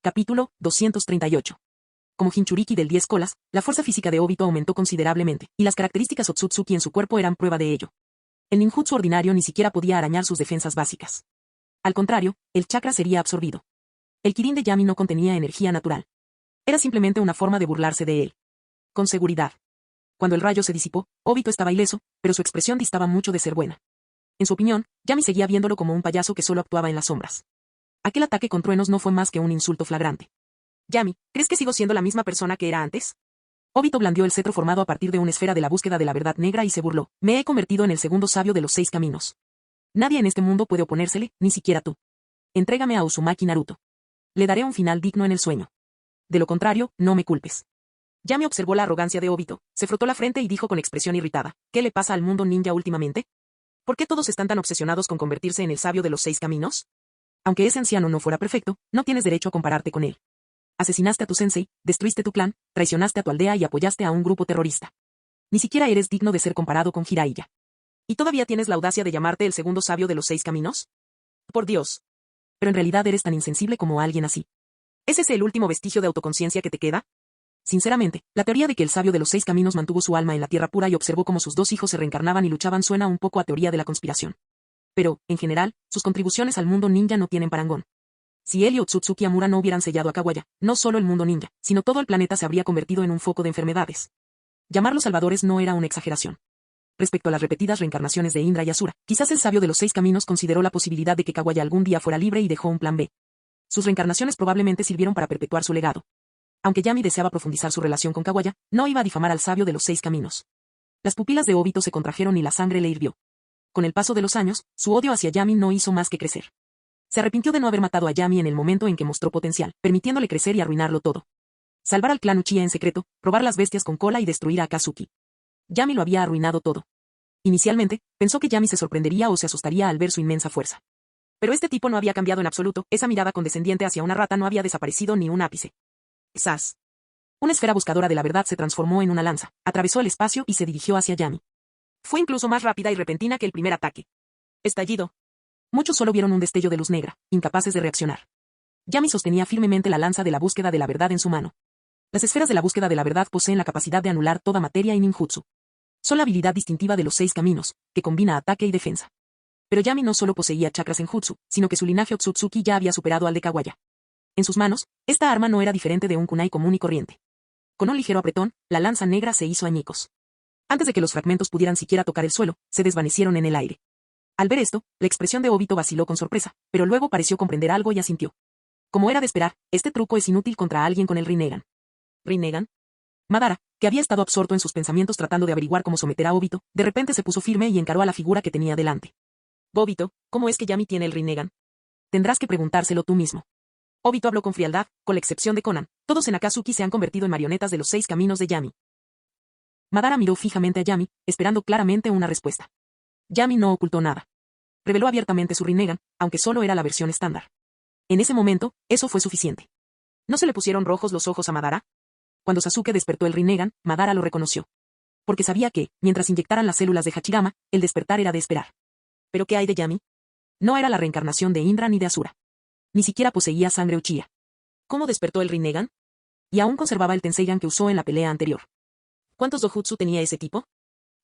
Capítulo 238. Como Jinchuriki del 10 colas, la fuerza física de Obito aumentó considerablemente, y las características Otsutsuki en su cuerpo eran prueba de ello. El ninjutsu ordinario ni siquiera podía arañar sus defensas básicas. Al contrario, el chakra sería absorbido. El Kirin de Yami no contenía energía natural. Era simplemente una forma de burlarse de él. Con seguridad. Cuando el rayo se disipó, Obito estaba ileso, pero su expresión distaba mucho de ser buena. En su opinión, Yami seguía viéndolo como un payaso que solo actuaba en las sombras. Aquel ataque con truenos no fue más que un insulto flagrante. Yami, ¿crees que sigo siendo la misma persona que era antes? Obito blandió el cetro formado a partir de una esfera de la búsqueda de la verdad negra y se burló. Me he convertido en el segundo sabio de los 6 caminos. Nadie en este mundo puede oponérsele, ni siquiera tú. Entrégame a Uzumaki Naruto. Le daré un final digno en el sueño. De lo contrario, no me culpes. Yami observó la arrogancia de Obito, se frotó la frente y dijo con expresión irritada, ¿qué le pasa al mundo ninja últimamente? ¿Por qué todos están tan obsesionados con convertirse en el sabio de los 6 caminos? Aunque ese anciano no fuera perfecto, no tienes derecho a compararte con él. Asesinaste a tu sensei, destruiste tu clan, traicionaste a tu aldea y apoyaste a un grupo terrorista. Ni siquiera eres digno de ser comparado con Jiraiya. ¿Y todavía tienes la audacia de llamarte el segundo sabio de los 6 caminos? Por Dios. Pero en realidad eres tan insensible como alguien así. ¿Es ese el último vestigio de autoconciencia que te queda? Sinceramente, la teoría de que el sabio de los 6 caminos mantuvo su alma en la tierra pura y observó cómo sus 2 hijos se reencarnaban y luchaban suena un poco a teoría de la conspiración. Pero, en general, sus contribuciones al mundo ninja no tienen parangón. Si él y Otsutsuki Amura no hubieran sellado a Kawaya, no solo el mundo ninja, sino todo el planeta se habría convertido en un foco de enfermedades. Llamarlos salvadores no era una exageración. Respecto a las repetidas reencarnaciones de Indra y Asura, quizás el sabio de los 6 caminos consideró la posibilidad de que Kawaya algún día fuera libre y dejó un plan B. Sus reencarnaciones probablemente sirvieron para perpetuar su legado. Aunque Yami deseaba profundizar su relación con Kawaya, no iba a difamar al sabio de los 6 caminos. Las pupilas de Obito se contrajeron y la sangre le hirvió. Con el paso de los años, su odio hacia Yami no hizo más que crecer. Se arrepintió de no haber matado a Yami en el momento en que mostró potencial, permitiéndole crecer y arruinarlo todo. Salvar al clan Uchiha en secreto, robar las bestias con cola y destruir a Akatsuki. Yami lo había arruinado todo. Inicialmente, pensó que Yami se sorprendería o se asustaría al ver su inmensa fuerza. Pero este tipo no había cambiado en absoluto, esa mirada condescendiente hacia una rata no había desaparecido ni un ápice. ¡Zas! Una esfera buscadora de la verdad se transformó en una lanza, atravesó el espacio y se dirigió hacia Yami. Fue incluso más rápida y repentina que el primer ataque. Estallido. Muchos solo vieron un destello de luz negra, incapaces de reaccionar. Yami sostenía firmemente la lanza de la búsqueda de la verdad en su mano. Las esferas de la búsqueda de la verdad poseen la capacidad de anular toda materia y ninjutsu. Son la habilidad distintiva de los 6 caminos, que combina ataque y defensa. Pero Yami no solo poseía chakras en jutsu, sino que su linaje Otsutsuki ya había superado al de Kawaya. En sus manos, esta arma no era diferente de un kunai común y corriente. Con un ligero apretón, la lanza negra se hizo añicos. Antes de que los fragmentos pudieran siquiera tocar el suelo, se desvanecieron en el aire. Al ver esto, la expresión de Obito vaciló con sorpresa, pero luego pareció comprender algo y asintió. Como era de esperar, este truco es inútil contra alguien con el Rinnegan. ¿Rinnegan? Madara, que había estado absorto en sus pensamientos tratando de averiguar cómo someter a Obito, de repente se puso firme y encaró a la figura que tenía delante. Obito, ¿cómo es que Yami tiene el Rinnegan? Tendrás que preguntárselo tú mismo. Obito habló con frialdad, con la excepción de Konan. Todos en Akatsuki se han convertido en marionetas de los 6 caminos de Yami. Madara miró fijamente a Yami, esperando claramente una respuesta. Yami no ocultó nada. Reveló abiertamente su Rinnegan, aunque solo era la versión estándar. En ese momento, eso fue suficiente. ¿No se le pusieron rojos los ojos a Madara? Cuando Sasuke despertó el Rinnegan, Madara lo reconoció. Porque sabía que, mientras inyectaran las células de Hachirama, el despertar era de esperar. ¿Pero qué hay de Yami? No era la reencarnación de Indra ni de Asura. Ni siquiera poseía sangre Uchiha. ¿Cómo despertó el Rinnegan? Y aún conservaba el Tenseigan que usó en la pelea anterior. ¿Cuántos dojutsu tenía ese tipo?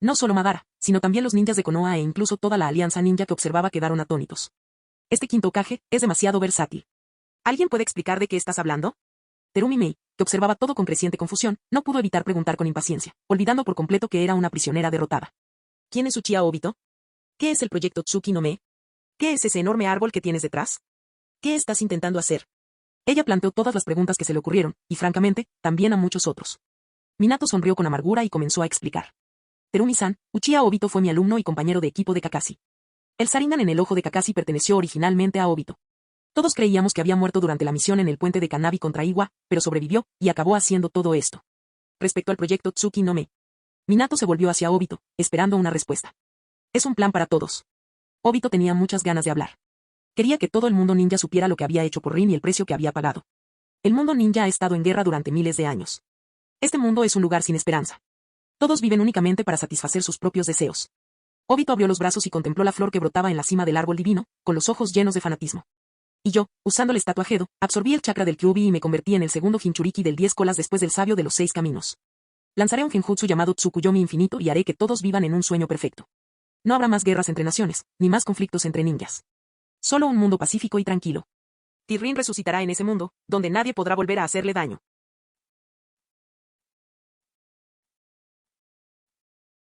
No solo Madara, sino también los ninjas de Konoha e incluso toda la alianza ninja que observaba quedaron atónitos. Este quinto Hokage es demasiado versátil. ¿Alguien puede explicar de qué estás hablando? Terumi Mei, que observaba todo con creciente confusión, no pudo evitar preguntar con impaciencia, olvidando por completo que era una prisionera derrotada. ¿Quién es Uchiha Obito? ¿Qué es el proyecto Tsuki no Me? ¿Qué es ese enorme árbol que tienes detrás? ¿Qué estás intentando hacer? Ella planteó todas las preguntas que se le ocurrieron, y francamente, también a muchos otros. Minato sonrió con amargura y comenzó a explicar. Terumi-san, Uchiha Obito fue mi alumno y compañero de equipo de Kakashi. El Sharingan en el ojo de Kakashi perteneció originalmente a Obito. Todos creíamos que había muerto durante la misión en el puente de Kanabi contra Iwa, pero sobrevivió, y acabó haciendo todo esto. Respecto al proyecto Tsuki no Me, Minato se volvió hacia Obito, esperando una respuesta. Es un plan para todos. Obito tenía muchas ganas de hablar. Quería que todo el mundo ninja supiera lo que había hecho por Rin y el precio que había pagado. El mundo ninja ha estado en guerra durante miles de años. Este mundo es un lugar sin esperanza. Todos viven únicamente para satisfacer sus propios deseos. Obito abrió los brazos y contempló la flor que brotaba en la cima del árbol divino, con los ojos llenos de fanatismo. Y yo, usando el estatua Gedo, absorbí el chakra del Kyuubi y me convertí en el segundo Jinchuriki del 10 colas después del sabio de los 6 caminos. Lanzaré un genjutsu llamado Tsukuyomi infinito y haré que todos vivan en un sueño perfecto. No habrá más guerras entre naciones, ni más conflictos entre ninjas. Solo un mundo pacífico y tranquilo. Rin resucitará en ese mundo, donde nadie podrá volver a hacerle daño.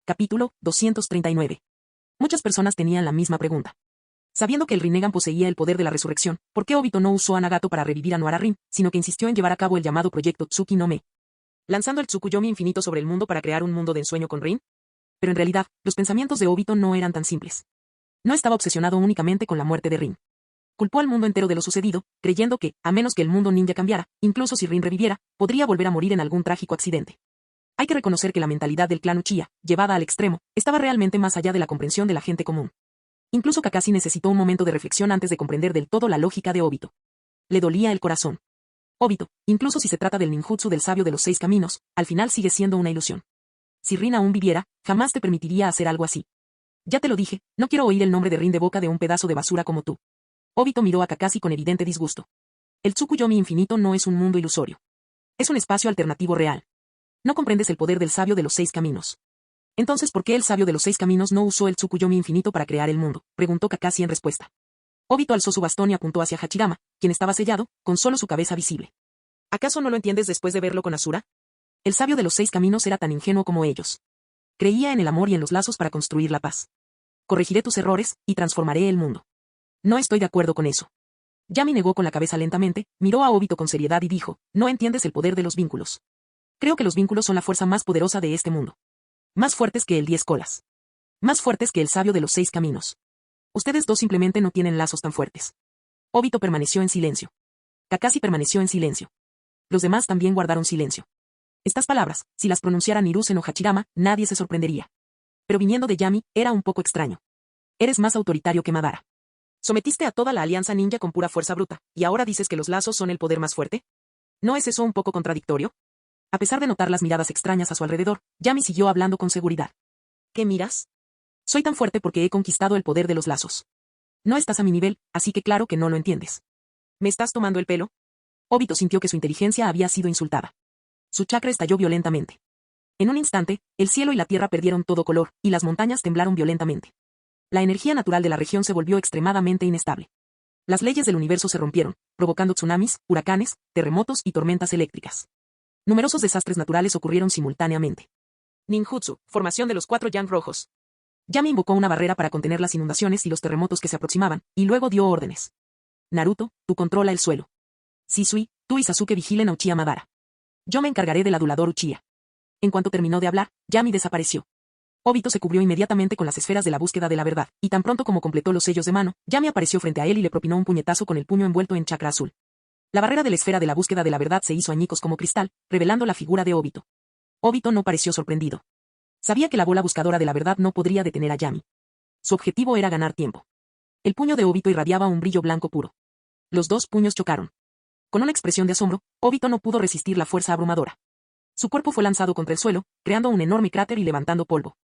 Capítulo 239. Muchas personas tenían la misma pregunta. Sabiendo que el Rinnegan poseía el poder de la resurrección, ¿por qué Obito no usó a Nagato para revivir a Noara Rin, sino que insistió en llevar a cabo el llamado proyecto Tsuki no Me? ¿Lanzando el Tsukuyomi infinito sobre el mundo para crear un mundo de ensueño con Rin? Pero en realidad, los pensamientos de Obito no eran tan simples. No estaba obsesionado únicamente con la muerte de Rin. Culpó al mundo entero de lo sucedido, creyendo que, a menos que el mundo ninja cambiara, incluso si Rin reviviera, podría volver a morir en algún trágico accidente. Hay que reconocer que la mentalidad del clan Uchiha, llevada al extremo, estaba realmente más allá de la comprensión de la gente común. Incluso Kakashi necesitó un momento de reflexión antes de comprender del todo la lógica de Obito. Le dolía el corazón. Obito, incluso si se trata del ninjutsu del sabio de los 6 caminos, al final sigue siendo una ilusión. Si Rin aún viviera, jamás te permitiría hacer algo así. Ya te lo dije, no quiero oír el nombre de Rin de boca de un pedazo de basura como tú. Obito miró a Kakashi con evidente disgusto. El Tsukuyomi infinito no es un mundo ilusorio. Es un espacio alternativo real. No comprendes el poder del sabio de los 6 caminos. Entonces, ¿por qué el sabio de los 6 caminos no usó el Tsukuyomi infinito para crear el mundo?, preguntó Kakashi en respuesta. Obito alzó su bastón y apuntó hacia Hachirama, quien estaba sellado, con solo su cabeza visible. ¿Acaso no lo entiendes después de verlo con Asura? El sabio de los 6 caminos era tan ingenuo como ellos. Creía en el amor y en los lazos para construir la paz. Corregiré tus errores, y transformaré el mundo. No estoy de acuerdo con eso. Yami negó con la cabeza lentamente, miró a Obito con seriedad y dijo, no entiendes el poder de los vínculos. Creo que los vínculos son la fuerza más poderosa de este mundo. Más fuertes que el 10 colas. Más fuertes que el sabio de los 6 caminos. Ustedes dos simplemente no tienen lazos tan fuertes. Obito permaneció en silencio. Kakashi permaneció en silencio. Los demás también guardaron silencio. Estas palabras, si las pronunciara Hiruzen o Hachirama, nadie se sorprendería. Pero viniendo de Yami, era un poco extraño. Eres más autoritario que Madara. Sometiste a toda la alianza ninja con pura fuerza bruta, y ahora dices que los lazos son el poder más fuerte. ¿No es eso un poco contradictorio? A pesar de notar las miradas extrañas a su alrededor, Yami siguió hablando con seguridad. ¿Qué miras? Soy tan fuerte porque he conquistado el poder de los lazos. No estás a mi nivel, así que claro que no lo entiendes. ¿Me estás tomando el pelo? Obito sintió que su inteligencia había sido insultada. Su chakra estalló violentamente. En un instante, el cielo y la tierra perdieron todo color, y las montañas temblaron violentamente. La energía natural de la región se volvió extremadamente inestable. Las leyes del universo se rompieron, provocando tsunamis, huracanes, terremotos y tormentas eléctricas. Numerosos desastres naturales ocurrieron simultáneamente. Ninjutsu, formación de los 4 yang rojos. Yami invocó una barrera para contener las inundaciones y los terremotos que se aproximaban, y luego dio órdenes. Naruto, tú controla el suelo. Shisui, tú y Sasuke vigilen a Uchiha Madara. Yo me encargaré del adulador Uchiha. En cuanto terminó de hablar, Yami desapareció. Obito se cubrió inmediatamente con las esferas de la búsqueda de la verdad, y tan pronto como completó los sellos de mano, Yami apareció frente a él y le propinó un puñetazo con el puño envuelto en chakra azul. La barrera de la esfera de la búsqueda de la verdad se hizo añicos como cristal, revelando la figura de Obito. Obito no pareció sorprendido. Sabía que la bola buscadora de la verdad no podría detener a Yami. Su objetivo era ganar tiempo. El puño de Obito irradiaba un brillo blanco puro. Los dos puños chocaron. Con una expresión de asombro, Obito no pudo resistir la fuerza abrumadora. Su cuerpo fue lanzado contra el suelo, creando un enorme cráter y levantando polvo.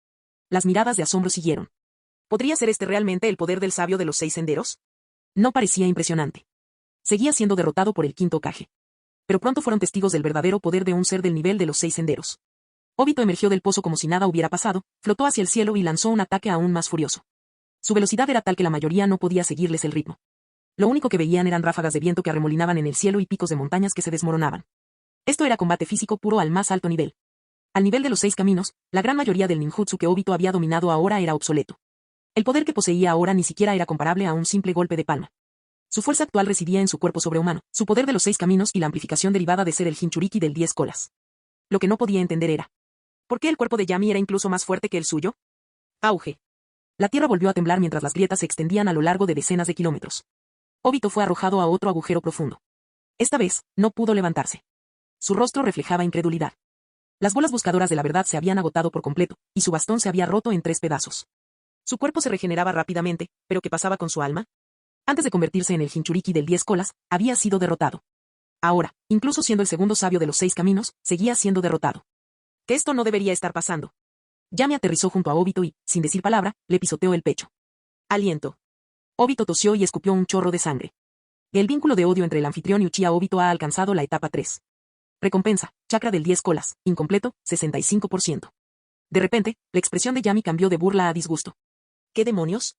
Las miradas de asombro siguieron. ¿Podría ser este realmente el poder del sabio de los 6 senderos? No parecía impresionante. Seguía siendo derrotado por el quinto Hokage. Pero pronto fueron testigos del verdadero poder de un ser del nivel de los 6 senderos. Obito emergió del pozo como si nada hubiera pasado, flotó hacia el cielo y lanzó un ataque aún más furioso. Su velocidad era tal que la mayoría no podía seguirles el ritmo. Lo único que veían eran ráfagas de viento que arremolinaban en el cielo y picos de montañas que se desmoronaban. Esto era combate físico puro al más alto nivel. Al nivel de los 6 caminos, la gran mayoría del ninjutsu que Obito había dominado ahora era obsoleto. El poder que poseía ahora ni siquiera era comparable a un simple golpe de palma. Su fuerza actual residía en su cuerpo sobrehumano, su poder de los 6 caminos y la amplificación derivada de ser el Jinchuriki del 10 colas. Lo que no podía entender era, ¿por qué el cuerpo de Yami era incluso más fuerte que el suyo? Auge. La tierra volvió a temblar mientras las grietas se extendían a lo largo de decenas de kilómetros. Obito fue arrojado a otro agujero profundo. Esta vez, no pudo levantarse. Su rostro reflejaba incredulidad. Las bolas buscadoras de la verdad se habían agotado por completo, y su bastón se había roto en 3 pedazos. Su cuerpo se regeneraba rápidamente, pero ¿qué pasaba con su alma? Antes de convertirse en el Jinchuriki del 10 colas, había sido derrotado. Ahora, incluso siendo el segundo sabio de los 6 caminos, seguía siendo derrotado. Que esto no debería estar pasando. Yami aterrizó junto a Obito y, sin decir palabra, le pisoteó el pecho. Aliento. Obito tosió y escupió un chorro de sangre. El vínculo de odio entre el anfitrión y Uchiha Obito ha alcanzado la etapa 3. Recompensa, chakra del 10 colas, incompleto, 65%. De repente, la expresión de Yami cambió de burla a disgusto. ¿Qué demonios?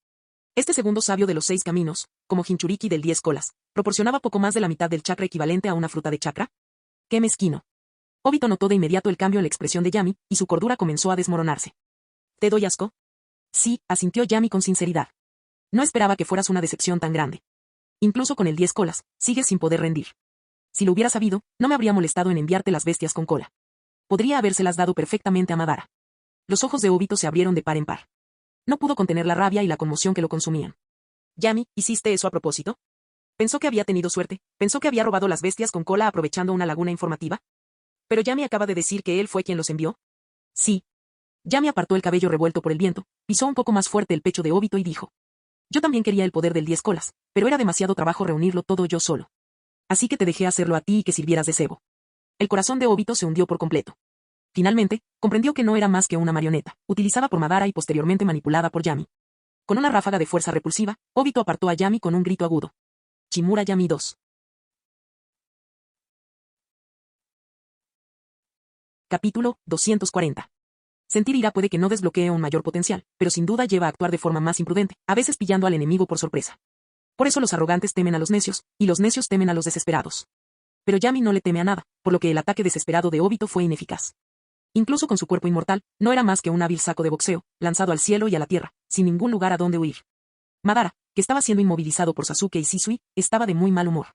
Este segundo sabio de los 6 caminos, como Jinchuriki del 10 colas, proporcionaba poco más de la mitad del chakra equivalente a una fruta de chakra. ¡Qué mezquino! Obito notó de inmediato el cambio en la expresión de Yami, y su cordura comenzó a desmoronarse. ¿Te doy asco? Sí, asintió Yami con sinceridad. No esperaba que fueras una decepción tan grande. Incluso con el 10 colas, sigues sin poder rendir. Si lo hubiera sabido, no me habría molestado en enviarte las bestias con cola. Podría habérselas dado perfectamente a Madara. Los ojos de Obito se abrieron de par en par. No pudo contener la rabia y la conmoción que lo consumían. Yami, ¿hiciste eso a propósito? Pensó que había tenido suerte, pensó que había robado las bestias con cola aprovechando una laguna informativa. Pero Yami acaba de decir que él fue quien los envió. Sí. Yami apartó el cabello revuelto por el viento, pisó un poco más fuerte el pecho de Obito y dijo. Yo también quería el poder del 10 colas, pero era demasiado trabajo reunirlo todo yo solo. Así que te dejé hacerlo a ti y que sirvieras de cebo. El corazón de Obito se hundió por completo. Finalmente, comprendió que no era más que una marioneta, utilizada por Madara y posteriormente manipulada por Yami. Con una ráfaga de fuerza repulsiva, Obito apartó a Yami con un grito agudo. Shimura Yami 2. Capítulo 240. Sentir ira puede que no desbloquee un mayor potencial, pero sin duda lleva a actuar de forma más imprudente, a veces pillando al enemigo por sorpresa. Por eso los arrogantes temen a los necios, y los necios temen a los desesperados. Pero Yami no le teme a nada, por lo que el ataque desesperado de Obito fue ineficaz. Incluso con su cuerpo inmortal, no era más que un hábil saco de boxeo, lanzado al cielo y a la tierra, sin ningún lugar a donde huir. Madara, que estaba siendo inmovilizado por Sasuke y Shisui, estaba de muy mal humor.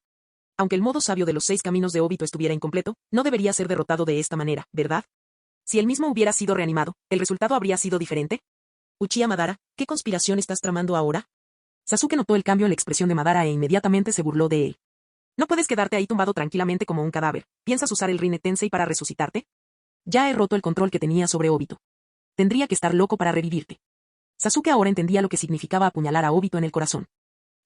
Aunque el modo sabio de los 6 caminos de Obito estuviera incompleto, no debería ser derrotado de esta manera, ¿verdad? Si él mismo hubiera sido reanimado, ¿el resultado habría sido diferente? Uchiha Madara, ¿qué conspiración estás tramando ahora? Sasuke notó el cambio en la expresión de Madara e inmediatamente se burló de él. No puedes quedarte ahí tumbado tranquilamente como un cadáver. ¿Piensas usar el Rinne Tensei para resucitarte? Ya he roto el control que tenía sobre Obito. Tendría que estar loco para revivirte. Sasuke ahora entendía lo que significaba apuñalar a Obito en el corazón.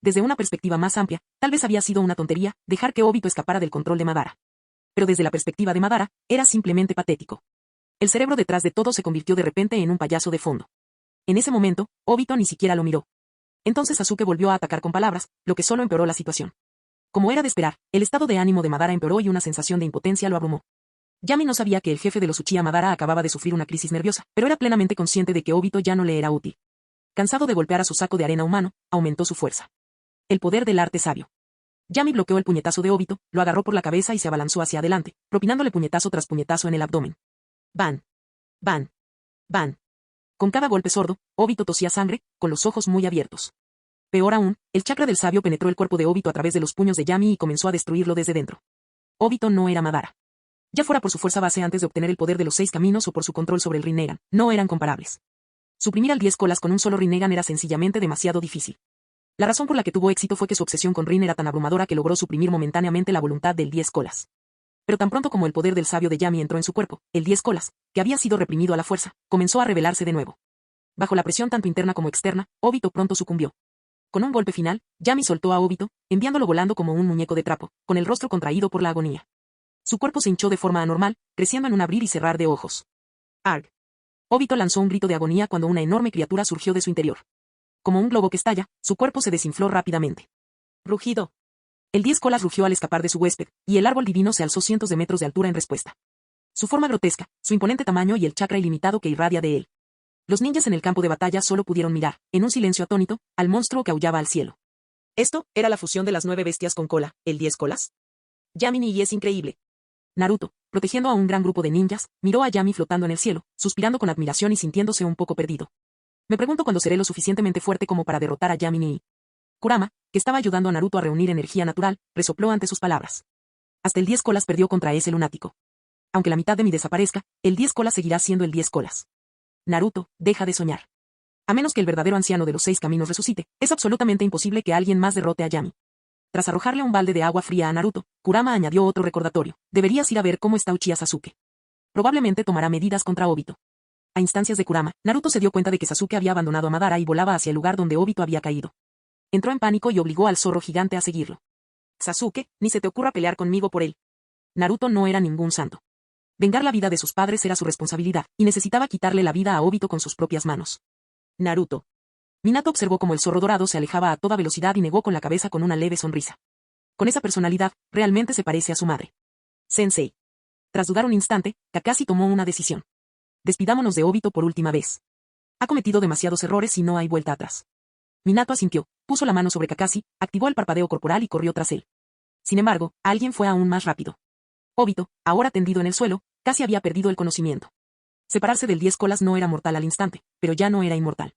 Desde una perspectiva más amplia, tal vez había sido una tontería dejar que Obito escapara del control de Madara. Pero desde la perspectiva de Madara, era simplemente patético. El cerebro detrás de todo se convirtió de repente en un payaso de fondo. En ese momento, Obito ni siquiera lo miró. Entonces Sasuke volvió a atacar con palabras, lo que solo empeoró la situación. Como era de esperar, el estado de ánimo de Madara empeoró y una sensación de impotencia lo abrumó. Yami no sabía que el jefe de los Uchiha Madara acababa de sufrir una crisis nerviosa, pero era plenamente consciente de que Obito ya no le era útil. Cansado de golpear a su saco de arena humano, aumentó su fuerza. El poder del arte sabio. Yami bloqueó el puñetazo de Obito, lo agarró por la cabeza y se abalanzó hacia adelante, propinándole puñetazo tras puñetazo en el abdomen. Van. Van. Van. Con cada golpe sordo, Obito tosía sangre, con los ojos muy abiertos. Peor aún, el chakra del sabio penetró el cuerpo de Obito a través de los puños de Yami y comenzó a destruirlo desde dentro. Obito no era Madara. Ya fuera por su fuerza base antes de obtener el poder de los 6 caminos o por su control sobre el Rinnegan, no eran comparables. Suprimir al 10 colas con un solo Rinnegan era sencillamente demasiado difícil. La razón por la que tuvo éxito fue que su obsesión con Rin era tan abrumadora que logró suprimir momentáneamente la voluntad del 10 colas. Pero tan pronto como el poder del sabio de Yami entró en su cuerpo, el 10 colas, que había sido reprimido a la fuerza, comenzó a rebelarse de nuevo. Bajo la presión tanto interna como externa, Obito pronto sucumbió. Con un golpe final, Yami soltó a Obito, enviándolo volando como un muñeco de trapo, con el rostro contraído por la agonía. Su cuerpo se hinchó de forma anormal, creciendo en un abrir y cerrar de ojos. ¡Arg! Obito lanzó un grito de agonía cuando una enorme criatura surgió de su interior. Como un globo que estalla, su cuerpo se desinfló rápidamente. Rugido. El 10 colas rugió al escapar de su huésped, y el árbol divino se alzó cientos de metros de altura en respuesta. Su forma grotesca, su imponente tamaño y el chakra ilimitado que irradia de él. Los ninjas en el campo de batalla solo pudieron mirar, en un silencio atónito, al monstruo que aullaba al cielo. ¿Esto era la fusión de las 9 bestias con cola, el 10 colas? Yami y es increíble. Naruto, protegiendo a un gran grupo de ninjas, miró a Yami flotando en el cielo, suspirando con admiración y sintiéndose un poco perdido. Me pregunto cuándo seré lo suficientemente fuerte como para derrotar a Yami ni. Kurama, que estaba ayudando a Naruto a reunir energía natural, resopló ante sus palabras. Hasta el 10 colas perdió contra ese lunático. Aunque la mitad de mí desaparezca, el 10 colas seguirá siendo el 10 colas. Naruto, deja de soñar. A menos que el verdadero anciano de los 6 caminos resucite, es absolutamente imposible que alguien más derrote a Yami. Tras arrojarle un balde de agua fría a Naruto, Kurama añadió otro recordatorio. Deberías ir a ver cómo está Uchiha Sasuke. Probablemente tomará medidas contra Obito. A instancias de Kurama, Naruto se dio cuenta de que Sasuke había abandonado a Madara y volaba hacia el lugar donde Obito había caído. Entró en pánico y obligó al zorro gigante a seguirlo. Sasuke, ni se te ocurra pelear conmigo por él. Naruto no era ningún santo. Vengar la vida de sus padres era su responsabilidad, y necesitaba quitarle la vida a Obito con sus propias manos. Naruto. Minato observó cómo el zorro dorado se alejaba a toda velocidad y negó con la cabeza con una leve sonrisa. Con esa personalidad, realmente se parece a su madre. Sensei. Tras dudar un instante, Kakashi tomó una decisión. Despidámonos de Obito por última vez. Ha cometido demasiados errores y no hay vuelta atrás. Minato asintió, puso la mano sobre Kakashi, activó el parpadeo corporal y corrió tras él. Sin embargo, alguien fue aún más rápido. Obito, ahora tendido en el suelo, casi había perdido el conocimiento. Separarse del 10 colas no era mortal al instante, pero ya no era inmortal.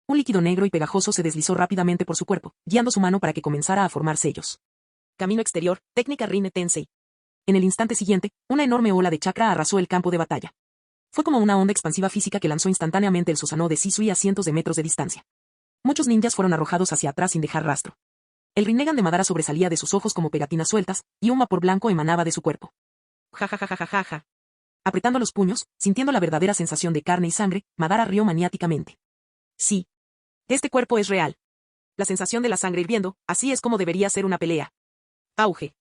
Un líquido negro y pegajoso se deslizó rápidamente por su cuerpo, guiando su mano para que comenzara a formar sellos. Camino exterior, técnica Rinne Tensei. En el instante siguiente, una enorme ola de chakra arrasó el campo de batalla. Fue como una onda expansiva física que lanzó instantáneamente el Susanoo de Shisui a cientos de metros de distancia. Muchos ninjas fueron arrojados hacia atrás sin dejar rastro. El Rinnegan de Madara sobresalía de sus ojos como pegatinas sueltas, y un vapor blanco emanaba de su cuerpo. Ja. Apretando los puños, sintiendo la verdadera sensación de carne y sangre, Madara rió maniáticamente. Sí. Este cuerpo es real. La sensación de la sangre hirviendo, así es como debería ser una pelea. Auge.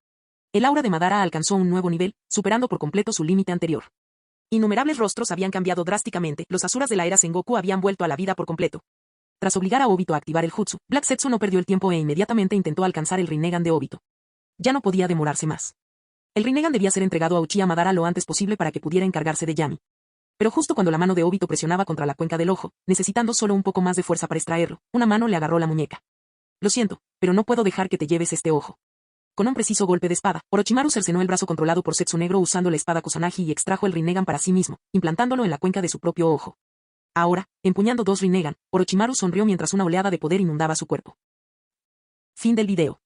El aura de Madara alcanzó un nuevo nivel, superando por completo su límite anterior. Innumerables rostros habían cambiado drásticamente, los Asuras de la era Sengoku habían vuelto a la vida por completo. Tras obligar a Obito a activar el jutsu, Black Zetsu no perdió el tiempo e inmediatamente intentó alcanzar el Rinnegan de Obito. Ya no podía demorarse más. El Rinnegan debía ser entregado a Uchiha Madara lo antes posible para que pudiera encargarse de Yami. Pero justo cuando la mano de Obito presionaba contra la cuenca del ojo, necesitando solo un poco más de fuerza para extraerlo, una mano le agarró la muñeca. Lo siento, pero no puedo dejar que te lleves este ojo. Con un preciso golpe de espada, Orochimaru cercenó el brazo controlado por Zetsu Negro usando la espada Kusanagi y extrajo el Rinnegan para sí mismo, implantándolo en la cuenca de su propio ojo. Ahora, empuñando dos Rinnegan, Orochimaru sonrió mientras una oleada de poder inundaba su cuerpo. Fin del video.